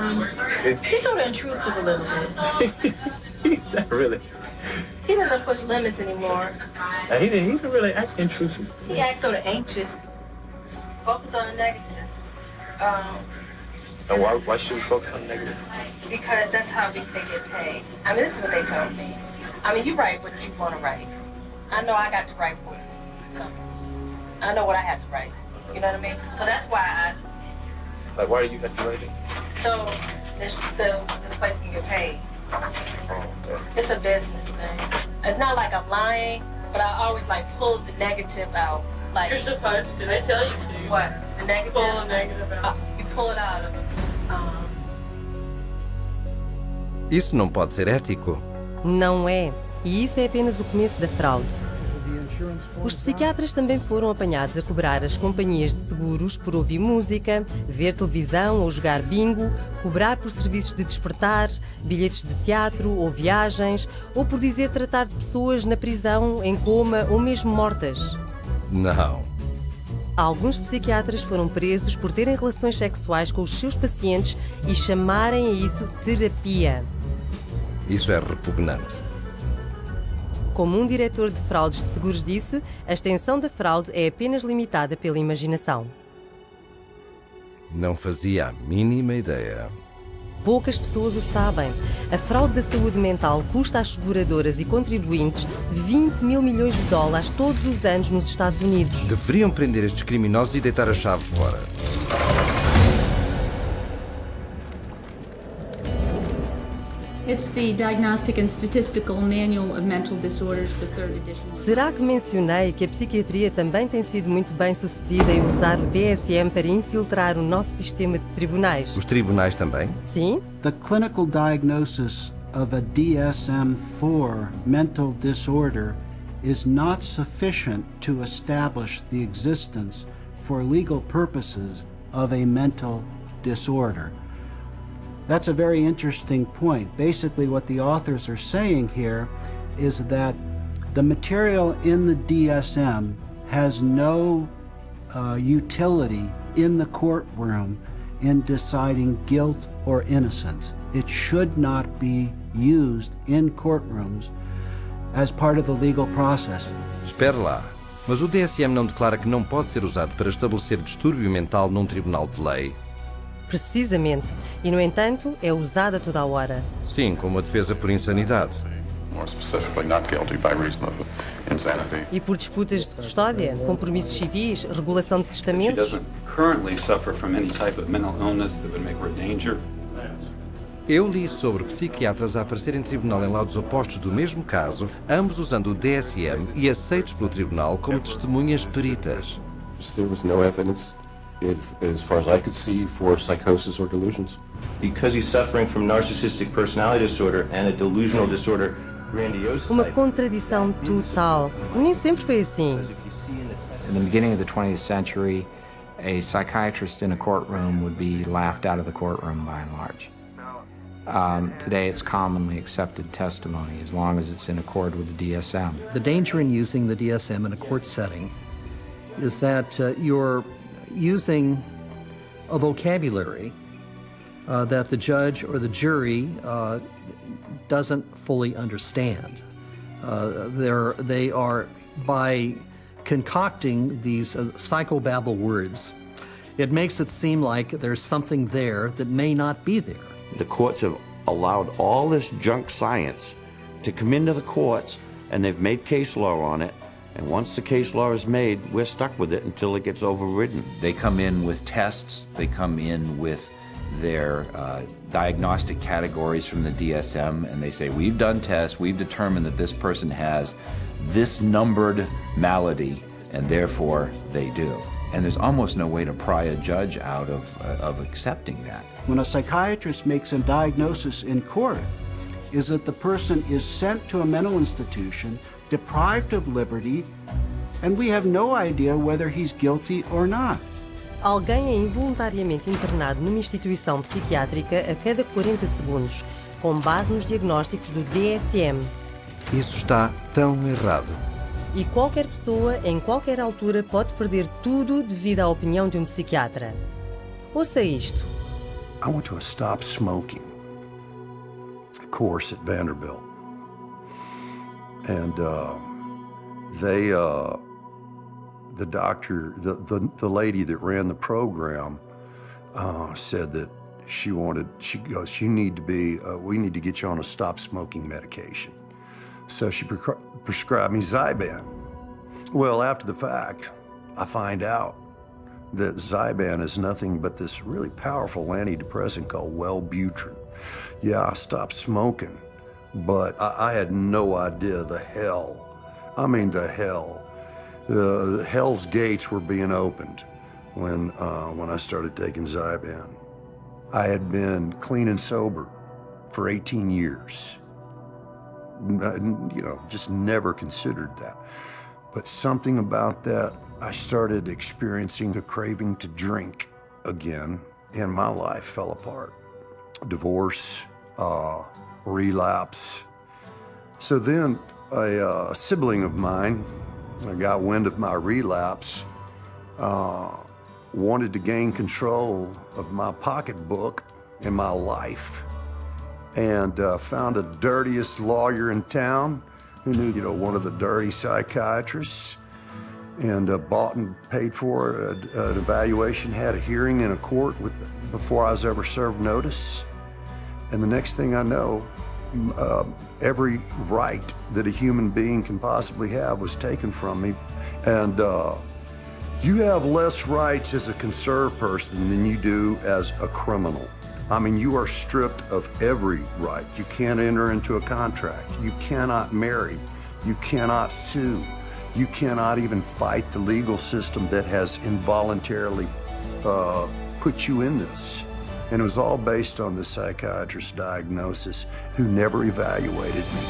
of intrusive a little bit. Not really. He doesn't push limits anymore. He doesn't really act intrusive. He acts sort of anxious. Focus on the negative. And why should we focus on the negative? Because that's how they get paid. I mean, this is what they told me. I mean, you write what you want to write. I know I got to write for you. So I know what I have to write. You know what I mean? So that's why Like, why do you have to write it? So this place can get paid. It's a business thing. It's not like I'm lying, but I always pull the negative out. Like, you're supposed to. They tell you to. What? The negative? Pull the negative out. You pull it out of it. Isso não pode ser ético. Não é. E isso é apenas o começo da fraude. Os psiquiatras também foram apanhados a cobrar as companhias de seguros por ouvir música, ver televisão ou jogar bingo, cobrar por serviços de despertar, bilhetes de teatro ou viagens, ou por dizer tratar de pessoas na prisão, em coma ou mesmo mortas. Não. Alguns psiquiatras foram presos por terem relações sexuais com os seus pacientes e chamarem a isso terapia. Isso é repugnante. Como um diretor de fraudes de seguros disse, a extensão da fraude é apenas limitada pela imaginação. Não fazia a mínima ideia. Poucas pessoas o sabem. A fraude da saúde mental custa às seguradoras e contribuintes 20 mil milhões de dólares todos os anos nos Estados Unidos. Deveriam prender estes criminosos e deitar a chave fora. It's the Diagnostic and Statistical Manual of Mental Disorders, the third edition. Será que mencionei que a psiquiatria também tem sido muito bem sucedida em usar o DSM para infiltrar o nosso sistema de tribunais? Os tribunais também? Sim. The clinical diagnosis of a DSM-4 mental disorder is not sufficient to establish the existence for legal purposes of a mental disorder. That's a very interesting point. Basically, what the authors are saying here is that the material in the DSM has no utility in the courtroom in deciding guilt or innocence. It should not be used in courtrooms as part of the legal process. Espera lá. Mas o DSM não declara que não pode ser usado para estabelecer distúrbio mental num tribunal de lei? Precisamente. E, no entanto, é usada toda a hora. Sim, como a defesa por insanidade. More specifically, not guilty by reason of insanity. E por disputas de custódia, compromissos civis, regulação de She testamentos. doesn't currently suffer from any type of mental illness that would make her a danger. Eu li sobre psiquiatras a aparecer em tribunal em laudos opostos do mesmo caso, ambos usando o DSM e aceitos pelo tribunal como testemunhas peritas. There was no evidence, as far as I could see, for psychosis or delusions. Because he's suffering from narcissistic personality disorder and a delusional disorder grandiose. Uma contradição total. Nem sempre foi assim. In the beginning of the 20th century, a psychiatrist in a courtroom would be laughed out of the courtroom by and large. Today, it's commonly accepted testimony as long as it's in accord with the DSM. The danger in using the DSM in a court setting is that you're using a vocabulary that the judge or the jury doesn't fully understand. They are, by concocting these psychobabble words, it makes it seem like there's something there that may not be there. The courts have allowed all this junk science to come into the courts, and they've made case law on it. And once the case law is made, we're stuck with it until it gets overridden. They come in with tests, they come in with their diagnostic categories from the DSM, and they say, we've done tests, we've determined that this person has this numbered malady, and therefore they do. And there's almost no way to pry a judge out of accepting that. When a psychiatrist makes a diagnosis in court, is that the person is sent to a mental institution, deprived of liberty, and we have no idea whether he's guilty or not. Alguém é involuntariamente internado numa instituição psiquiátrica a cada 40 segundos, com base nos diagnósticos do DSM. Isso está tão errado. E qualquer pessoa, em qualquer altura, pode perder tudo devido à opinião de um psiquiatra. Ouça isto. I went to a stop smoking course at Vanderbilt. And the doctor, the lady that ran the program said that she goes, we need to get you on a stop smoking medication. So she prescribed me Zyban. Well, after the fact, I find out that Zyban is nothing but this really powerful antidepressant called Wellbutrin. Yeah, I stopped smoking, but I had no idea the hell. I mean, the hell. The hell's gates were being opened when I started taking Zyban. I had been clean and sober for 18 years. Just never considered that. But something about that, I started experiencing the craving to drink again, and my life fell apart. Divorce, relapse. So then a sibling of mine got wind of my relapse, wanted to gain control of my pocketbook and my life, and found the dirtiest lawyer in town who knew, one of the dirty psychiatrists, and bought and paid for an evaluation, had a hearing in a court before I was ever served notice. And the next thing I know, every right that a human being can possibly have was taken from me. And you have less rights as a conserved person than you do as a criminal. I mean, you are stripped of every right. You can't enter into a contract. You cannot marry. You cannot sue. You cannot even fight the legal system that has involuntarily put you in this. And it was all based on the psychiatrist's diagnosis, who never evaluated me.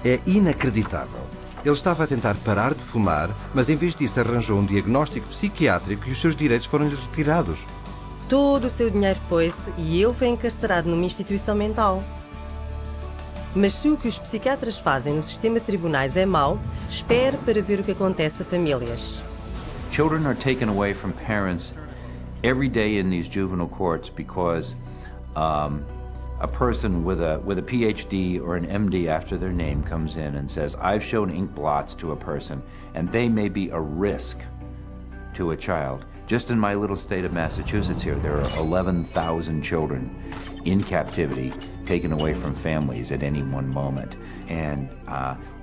É inacreditável. Ele estava a tentar parar de fumar, mas em vez disso arranjou um diagnóstico psiquiátrico e os seus direitos foram-lhe retirados. Todo o seu dinheiro foi-se e ele foi encarcerado numa instituição mental. Mas se o que os psiquiatras fazem no sistema de tribunais é mau, espere para ver o que acontece a famílias. Children are taken away from parents every day in these juvenile courts because a person with a PhD or an MD after their name comes in and says, I've shown ink blots to a person, and they may be a risk to a child. Just in my little state of Massachusetts here, there are 11,000 children in captivity taken away from families at any one moment. And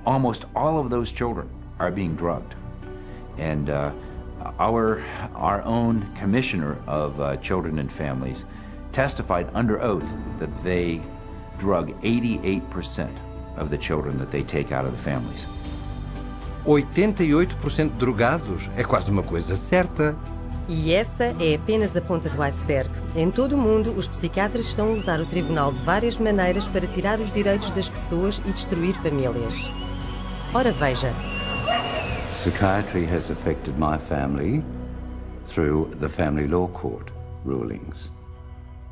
almost all of those children are being drugged. And our own commissioner of children and families testified under oath that they drug 88% of the children that they take out of the families. 88% drogados é quase uma coisa certa. E essa é apenas a ponta do iceberg. Em todo o mundo, os psiquiatras estão a usar o tribunal de várias maneiras para tirar os direitos das pessoas e destruir famílias. Ora veja. Psychiatry has affected my family through the family law court rulings.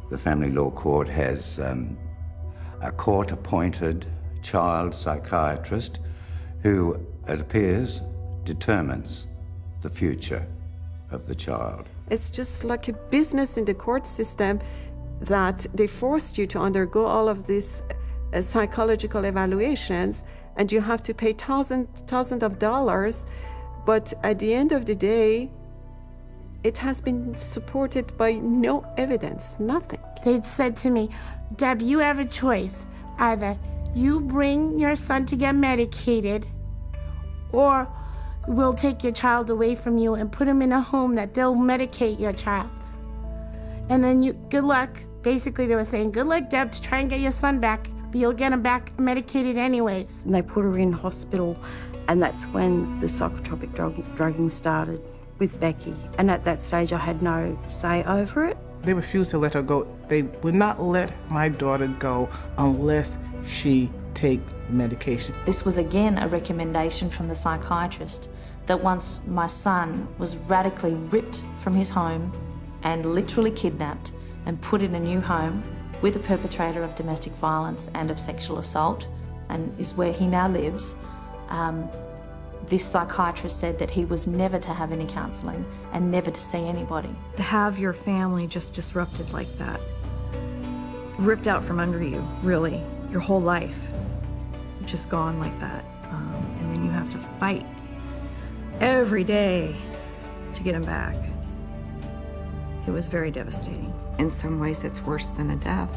The family law court has a court-appointed child psychiatrist who, it appears, determines the future of the child. It's just like a business in the court system that they forced you to undergo all of these psychological evaluations, and you have to pay thousands of dollars, but at the end of the day, it has been supported by no evidence, nothing. They'd said to me, Deb, you have a choice. Either you bring your son to get medicated, or we'll take your child away from you and put him in a home that they'll medicate your child. And then good luck. Basically, they were saying, good luck, Deb, to try and get your son back, but you'll get him back medicated anyways. And they put her in hospital, and that's when the psychotropic drugging started with Becky. And at that stage, I had no say over it. They refused to let her go. They would not let my daughter go unless she take medication. This was again a recommendation from the psychiatrist that once my son was radically ripped from his home and literally kidnapped and put in a new home with a perpetrator of domestic violence and of sexual assault, and is where he now lives, this psychiatrist said that he was never to have any counselling and never to see anybody. To have your family just disrupted like that, ripped out from under you, really, your whole life, just gone like that. And then you have to fight every day to get him back. It was very devastating. In some ways, it's worse than a death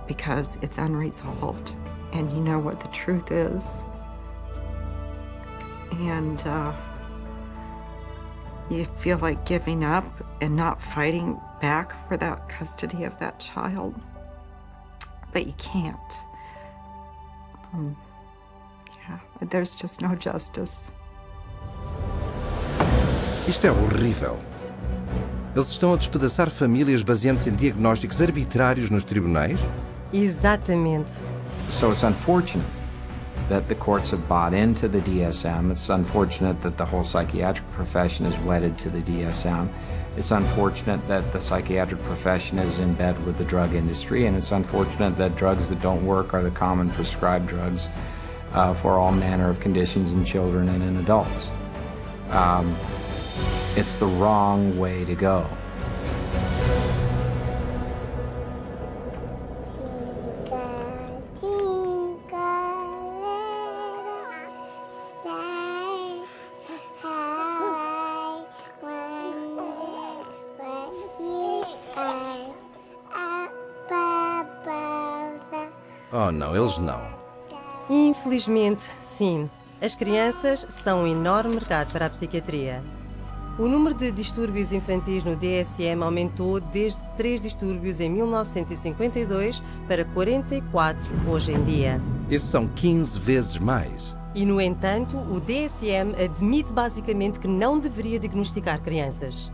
because it's unresolved and you know what the truth is. And you feel like giving up and not fighting back for that custody of that child, but you can't. There's just no justice. Isto é horrível. Eles estão a despedaçar famílias baseando-se em diagnósticos arbitrários nos tribunais? Exatamente. So it's unfortunate that the courts have bought into the DSM. It's unfortunate that the whole psychiatric profession is wedded to the DSM. It's unfortunate that the psychiatric profession is in bed with the drug industry, and it's unfortunate that drugs that don't work are the common prescribed drugs for all manner of conditions in children and in adults. It's the wrong way to go. Oh, não, eles não. Infelizmente, sim. As crianças são um enorme mercado para a psiquiatria. O número de distúrbios infantis no DSM aumentou desde 3 distúrbios em 1952 para 44 hoje em dia. Isso são 15 vezes mais. E, no entanto, o DSM admite basicamente que não deveria diagnosticar crianças.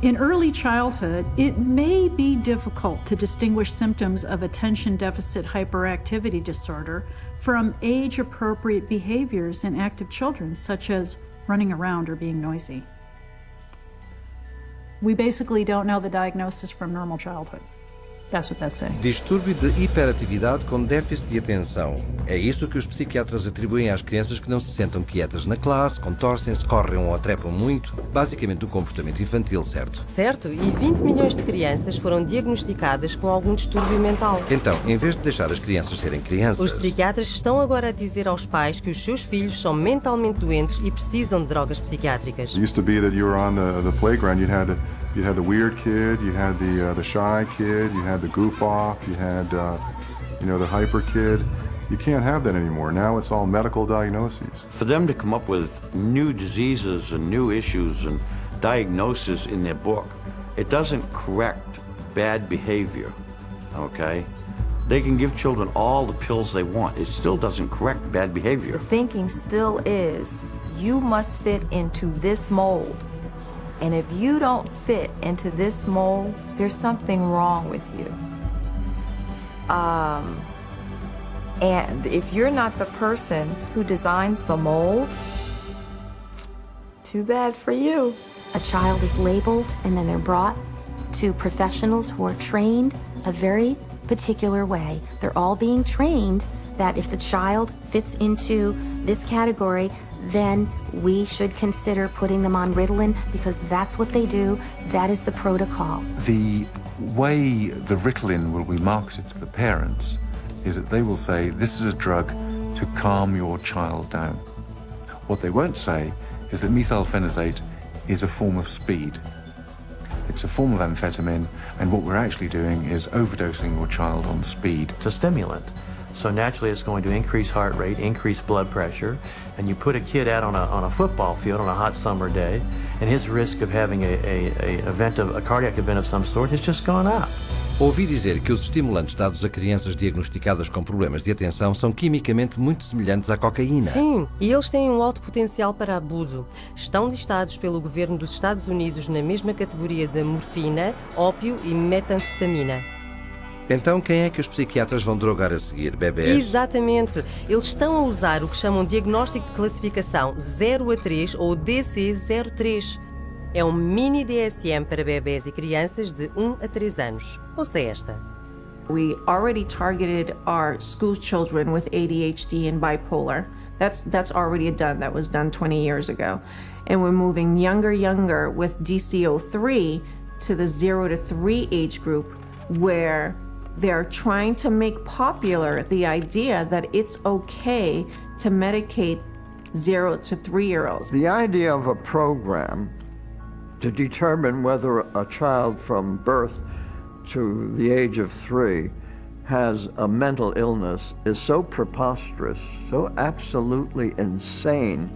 In early childhood, it may be difficult to distinguish symptoms of attention deficit hyperactivity disorder from age-appropriate behaviors in active children, such as running around or being noisy. We basically don't know the diagnosis from normal childhood. That's what that's saying. Distúrbio de hiperatividade com déficit de atenção. É isso que os psiquiatras atribuem às crianças que não se sentam quietas na classe, contorcem-se, correm ou trepam muito. Basicamente um comportamento infantil, certo? Certo, e 20 milhões de crianças foram diagnosticadas com algum distúrbio mental. Então, em vez de deixar as crianças serem crianças... Os psiquiatras estão agora a dizer aos pais que os seus filhos são mentalmente doentes e precisam de drogas psiquiátricas. It used to be that you were on the playground, you'd had the weird kid, you had the shy kid, you had the goof off, you had the hyper kid. You can't have that anymore. Now it's all medical diagnoses. For them to come up with new diseases and new issues and diagnoses in their book, it doesn't correct bad behavior, okay? They can give children all the pills they want. It still doesn't correct bad behavior. The thinking still is, you must fit into this mold. And if you don't fit into this mold, there's something wrong with you. And if you're not the person who designs the mold, too bad for you. A child is labeled and then they're brought to professionals who are trained a very particular way. They're all being trained that if the child fits into this category, then we should consider putting them on Ritalin because that's what they do. That is the protocol. The way the Ritalin will be marketed to the parents is that they will say, this is a drug to calm your child down. What they won't say is that methylphenidate is a form of speed. It's a form of amphetamine, and what we're actually doing is overdosing your child on speed. It's a stimulant. So naturally it's going to increase heart rate, increase blood pressure, and you put a kid out on a football field on a hot summer day, and his risk of having a cardiac event of some sort has just gone up. Ouvi dizer que os estimulantes dados a crianças diagnosticadas com problemas de atenção são quimicamente muito semelhantes à cocaína. Sim, e eles têm um alto potencial para abuso. Estão listados pelo governo dos Estados Unidos na mesma categoria da morfina, ópio e metanfetamina. Então quem é que os psiquiatras vão drogar a seguir? Bebés? Exatamente. Eles estão a usar o que chamam de diagnóstico de classificação 0 a 3 ou DC-03. É um mini DSM para bebés e crianças de 1 a 3 anos. Ouça esta. We already targeted our school children with ADHD and bipolar. That's already done. That was done 20 years ago. And we're moving younger with DC-03 to the 0 to 3 age group where they're trying to make popular the idea that it's okay to medicate 0 to 3-year-olds. The idea of a program to determine whether a child from birth to the age of 3 has a mental illness is so preposterous, so absolutely insane,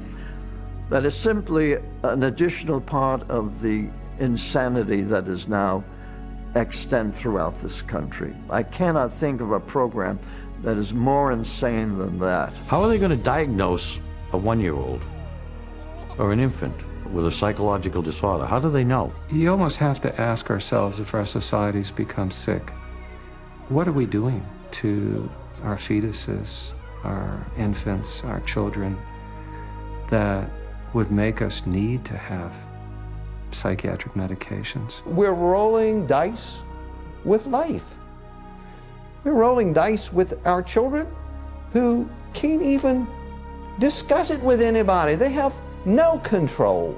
that it's simply an additional part of the insanity that is now extant throughout this country. I cannot think of a program that is more insane than that. How are they going to diagnose a 1-year-old or an infant with a psychological disorder? How do they know? You almost have to ask ourselves, if our societies become sick, what are we doing to our fetuses, our infants, our children, that would make us need to have psychiatric medications? We're rolling dice with life. We're rolling dice with our children who can't even discuss it with anybody. They have no control.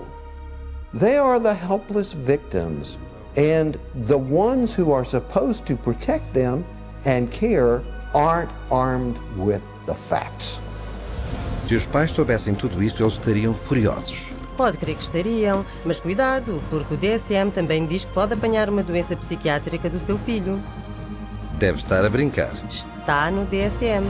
They are the helpless victims, and the ones who are supposed to protect them and care aren't armed with the facts. Se os pais soubessem tudo isso, eles estariam furiosos. Pode crer que estariam, mas cuidado, porque o DSM também diz que pode apanhar uma doença psiquiátrica do seu filho. Deve estar a brincar. Está está no DSM.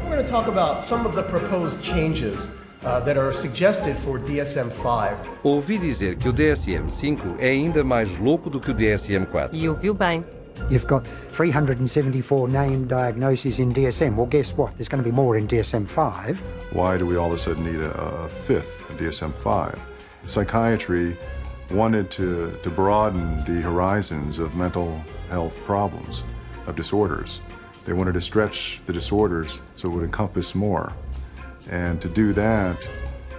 We're going to talk about some of the proposed changes that are suggested for DSM-5. Ouvi dizer que o DSM-5 é ainda mais louco do que o DSM-4. E ouviu bem. You've got 374 named diagnoses in DSM. Well, guess what? There's going to be more in DSM-5. Why do we all of a sudden need a fifth DSM-5? Psychiatry wanted to broaden the horizons of mental health problems, of disorders. They wanted to stretch the disorders so it would encompass more. And to do that,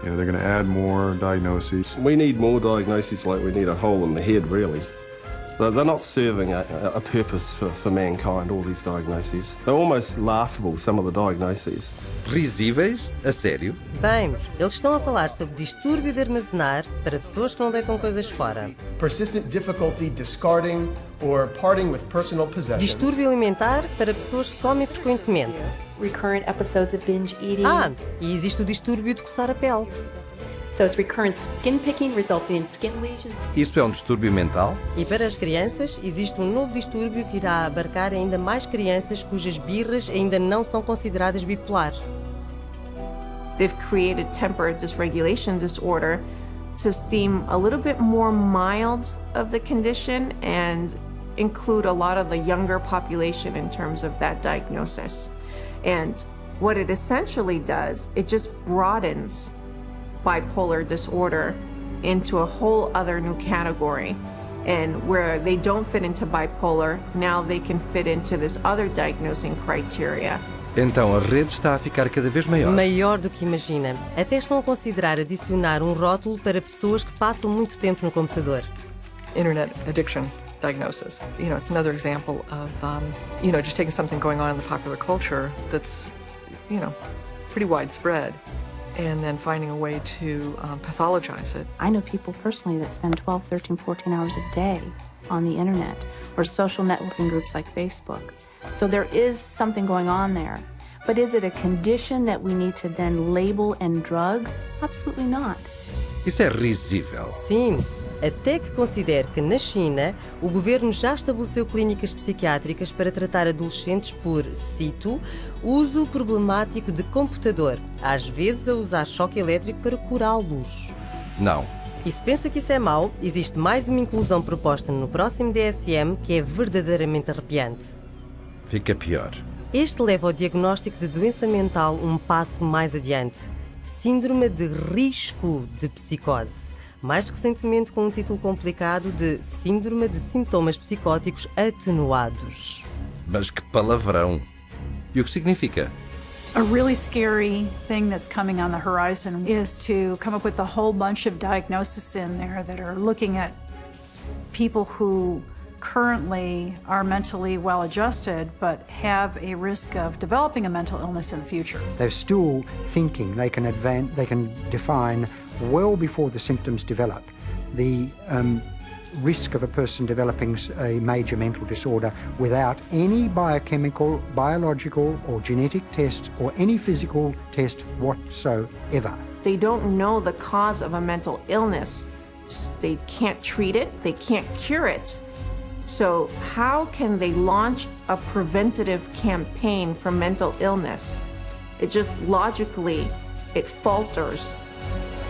they're going to add more diagnoses. We need more diagnoses like we need a hole in the head, really. They're not serving a purpose for mankind, all these diagnoses. They're almost laughable, some of the diagnoses. Risíveis? A sério? Bem, eles estão a falar sobre distúrbio de armazenar para pessoas que não deitam coisas fora. Persistent difficulty discarding or parting with personal possessions. Distúrbio alimentar para pessoas que comem frequentemente. Recurrent episodes of binge eating. E existe o distúrbio de coçar a pele. So it's recurrent skin picking resulting in skin lesions. Isso é um distúrbio mental? E para as crianças, existe um novo distúrbio que irá abarcar ainda mais crianças cujas birras ainda não são consideradas bipolares. They've created temper dysregulation disorder to seem a little bit more mild of the condition and include a lot of the younger population in terms of that diagnosis. And what it essentially does, it just broadens bipolar disorder into a whole other new category. And where they don't fit into bipolar, now they can fit into this other diagnosing criteria. Então a rede está a ficar cada vez maior. Maior do que imagina. Até estão a considerar adicionar um rótulo para pessoas que passam muito tempo no computador. Internet addiction diagnosis. It's another example of, just taking something going on in the popular culture that's, pretty widespread, and then finding a way to pathologize it. I know people personally that spend 12, 13, 14 hours a day on the internet or social networking groups like Facebook. So there is something going on there. But is it a condition that we need to then label and drug? Absolutely not. Isso é risível. Sim, até que considere que na China o governo já estabeleceu clínicas psiquiátricas para tratar adolescentes por, cito, uso problemático de computador, às vezes a usar choque elétrico para curá-los. Não. E se pensa que isso é mau, existe mais uma inclusão proposta no próximo DSM que é verdadeiramente arrepiante. Fica pior. Este leva ao diagnóstico de doença mental um passo mais adiante. Síndrome de risco de psicose. Mais recentemente com um título complicado de Síndrome de sintomas psicóticos atenuados. Mas que palavrão! E o que significa? A really scary thing that's coming on the horizon is to come up with a whole bunch of diagnoses in there that are looking at people who currently are mentally well-adjusted but have a risk of developing a mental illness in the future. They're still thinking they can define well before the symptoms develop the risk of a person developing a major mental disorder without any biochemical, biological or genetic test or any physical test whatsoever. They don't know the cause of a mental illness. They can't treat it, they can't cure it. So how can they launch a preventative campaign for mental illness? It just logically, it falters.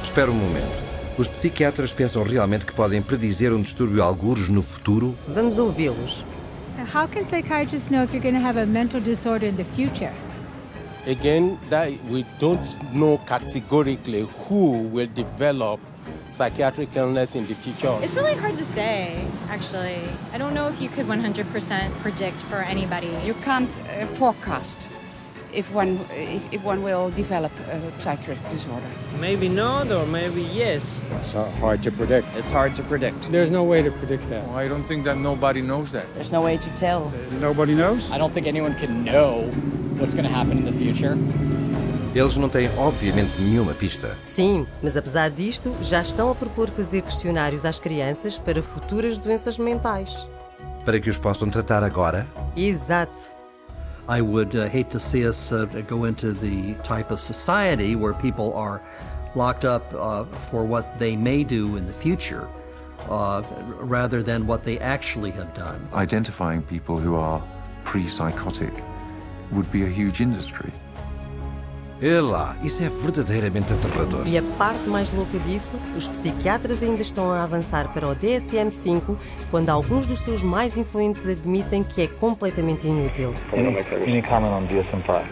Espera um momento. Os psiquiatras pensam realmente que podem predizer um distúrbio algures no futuro? Vamos ouvi-los. How can psychiatrists know if you're going to have a mental disorder in the future? Again, that we don't know categorically who will develop psychiatric illness in the future. It's really hard to say, actually. I don't know if you could 100% predict for anybody. You can't forecast if one will develop a psychiatric disorder. Maybe not, or maybe yes. It's hard to predict. It's hard to predict. There's no way to predict that. Well, I don't think that nobody knows that. There's no way to tell. Nobody knows? I don't think anyone can know what's going to happen in the future. Eles não têm, obviamente, nenhuma pista. Sim, mas apesar disto, já estão a propor fazer questionários às crianças para futuras doenças mentais. Para que os possam tratar agora? Exato. I would hate to see us go into the type of society where people are locked up for what they may do in the future, rather than what they actually have done. Identifying people who are pre-psychotic would be a huge industry. É lá, isso é verdadeiramente aterrador. E a parte mais louca disso, os psiquiatras ainda estão a avançar para o DSM-5, quando alguns dos seus mais influentes admitem que é completamente inútil. Any comment on DSM-5?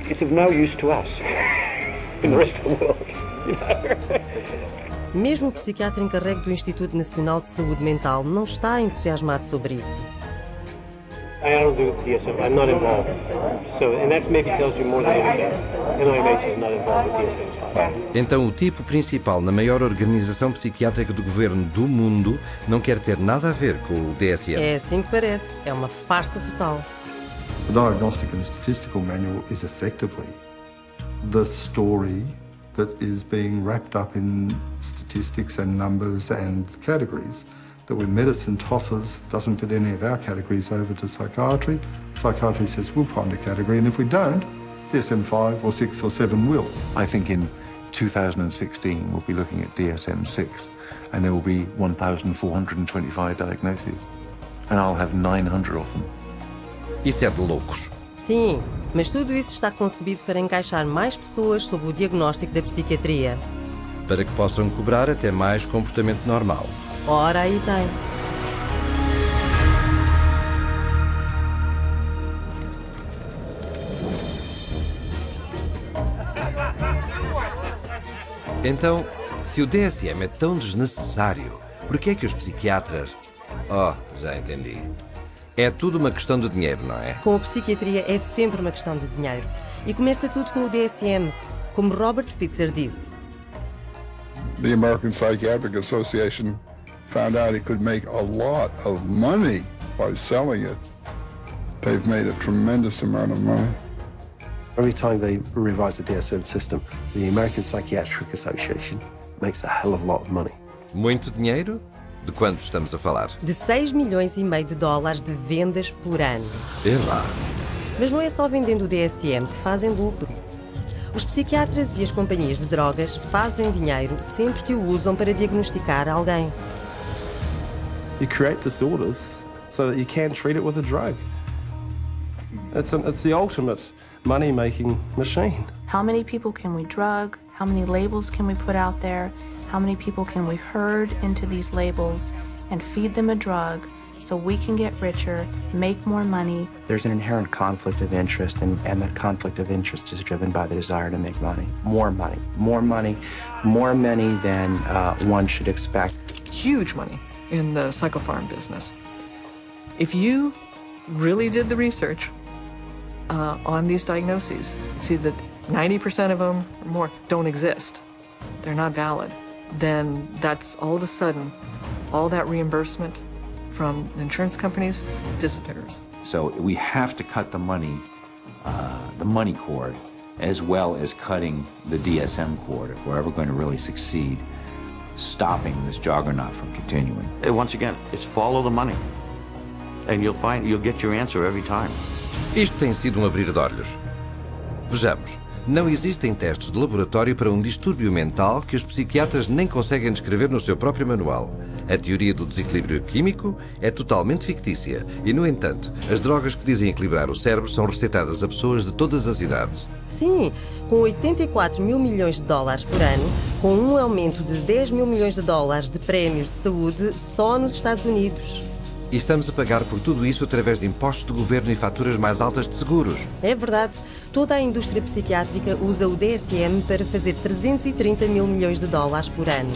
It's of no use to us in the rest of the world. Mesmo o psiquiatra encarregue do Instituto Nacional de Saúde Mental não está entusiasmado sobre isso. I don't do DSM. I'm not involved. So, and that maybe tells you more than anything. NIMH is not involved with DSM. Então, o tipo principal na maior organização psiquiátrica do governo do mundo não quer ter nada a ver com o DSM. É assim que parece. É uma farsa total. The Diagnostic and Statistical Manual is effectively the story that is being wrapped up in statistics and numbers and categories that when medicine tosses, doesn't fit any of our categories over to psychiatry, psychiatry says we'll find a category, and if we don't, DSM-5 or 6 or 7 will. I think in 2016 we'll be looking at DSM-6 and there will be 1,425 diagnoses and I'll have 900 of them. Isso é de loucos. Sim, mas tudo isso está concebido para encaixar mais pessoas sob o diagnóstico da psiquiatria. Para que possam cobrar até mais comportamento normal. Ora, aí tem. Então, se o DSM é tão desnecessário, por que é que os psiquiatras... Oh, já entendi. É tudo uma questão de dinheiro, não é? Com a psiquiatria é sempre uma questão de dinheiro. E começa tudo com o DSM, como Robert Spitzer disse. The American Psychiatric Association found out it could make a lot of money by selling it. They've made a tremendous amount of money. Every time they revise the DSM system, the American Psychiatric Association makes a hell of a lot of money. Muito dinheiro? De quanto estamos a falar? De 6,5 milhões de dólares de vendas por ano. É lá. Mas não é só vendendo o DSM que fazem lucro. Os psiquiatras e as companhias de drogas fazem dinheiro sempre que o usam para diagnosticar alguém. You create disorders so that you can treat it with a drug. It's the ultimate money-making machine. How many people can we drug? How many labels can we put out there? How many people can we herd into these labels and feed them a drug so we can get richer, make more money? There's an inherent conflict of interest, and that conflict of interest is driven by the desire to make money. More money, more money, more money than one should expect. Huge money in the psychopharm business. If you really did the research on these diagnoses, see that 90% of them or more don't exist. They're not valid. Then that's all of a sudden, all that reimbursement from insurance companies disappears. So we have to cut the money cord, as well as cutting the DSM cord if we're ever going to really succeed stopping this juggernaut from continuing. Once again, it's follow the money. And you'll get your answer every time. Isto tem sido abrir de olhos. Vejamos. Não existem testes de laboratório para um distúrbio mental que os psiquiatras nem conseguem descrever no seu próprio manual. A teoria do desequilíbrio químico é totalmente fictícia e, no entanto, as drogas que dizem equilibrar o cérebro são receitadas a pessoas de todas as idades. Sim, com 84 mil milhões de dólares por ano, com um aumento de 10 mil milhões de dólares de prémios de saúde só nos Estados Unidos. E estamos a pagar por tudo isso através de impostos do governo e faturas mais altas de seguros. É verdade. Toda a indústria psiquiátrica usa o DSM para fazer 330 mil milhões de dólares por ano.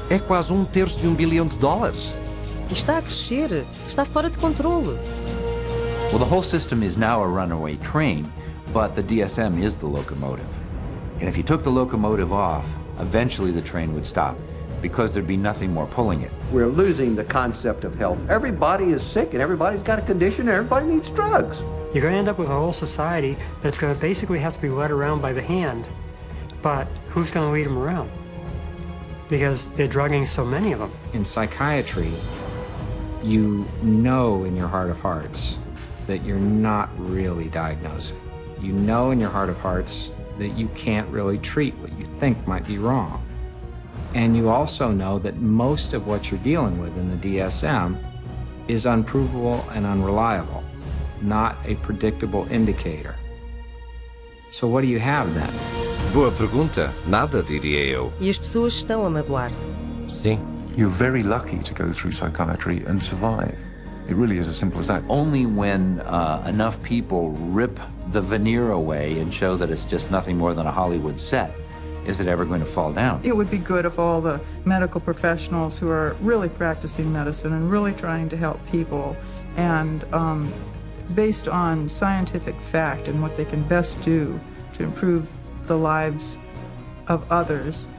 É quase 1/3 de $1 bilhão. E está a crescer. Está fora de controle. Well, the whole system is now a runaway train, but the DSM is the locomotive. And if you took the locomotive off, eventually the train would stop, because there'd be nothing more pulling it. We're losing the concept of health. Everybody is sick and everybody's got a condition and everybody needs drugs. You're going to end up with a whole society that's going to basically have to be led around by the hand. But who's going to lead them around? Because they're drugging so many of them. In psychiatry, you know in your heart of hearts that you're not really diagnosing. You know in your heart of hearts that you can't really treat what you think might be wrong. And you also know that most of what you're dealing with in the DSM is unprovable and unreliable, not a predictable indicator. So what do you have then? Boa pergunta. Nada, diria eu. E as pessoas estão a magoar-se. Sim. You're very lucky to go through psychiatry and survive. It really is as simple as that. Only when enough people rip the veneer away and show that it's just nothing more than a Hollywood set is it ever going to fall down. It would be good if all the medical professionals who are really practicing medicine and really trying to help people and based on scientific fact and what they can best do to improve the lives of others,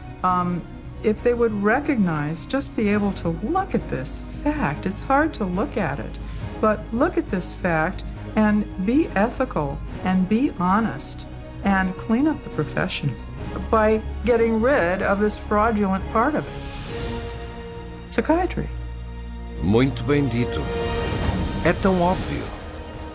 if they would recognize, just be able to look at this fact. It's hard to look at it, but look at this fact and be ethical and be honest and clean up the profession by getting rid of this fraudulent part of it. Psychiatry. Muito bem dito. É tão óbvio.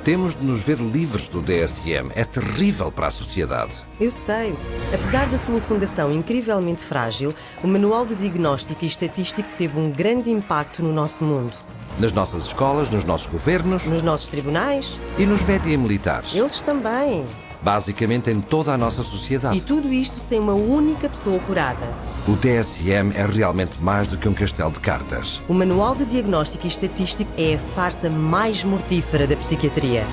Temos de nos ver livres do DSM. É terrível para a sociedade. Eu sei. Apesar da sua fundação incrivelmente frágil, o Manual de Diagnóstico e Estatístico teve um grande impacto no nosso mundo. Nas nossas escolas, nos nossos governos... Nos nossos tribunais. E nos média militares. Eles também. Basicamente em toda a nossa sociedade. E tudo isto sem uma única pessoa curada. O DSM é realmente mais do que um castelo de cartas. O Manual de Diagnóstico e Estatístico é a farsa mais mortífera da psiquiatria.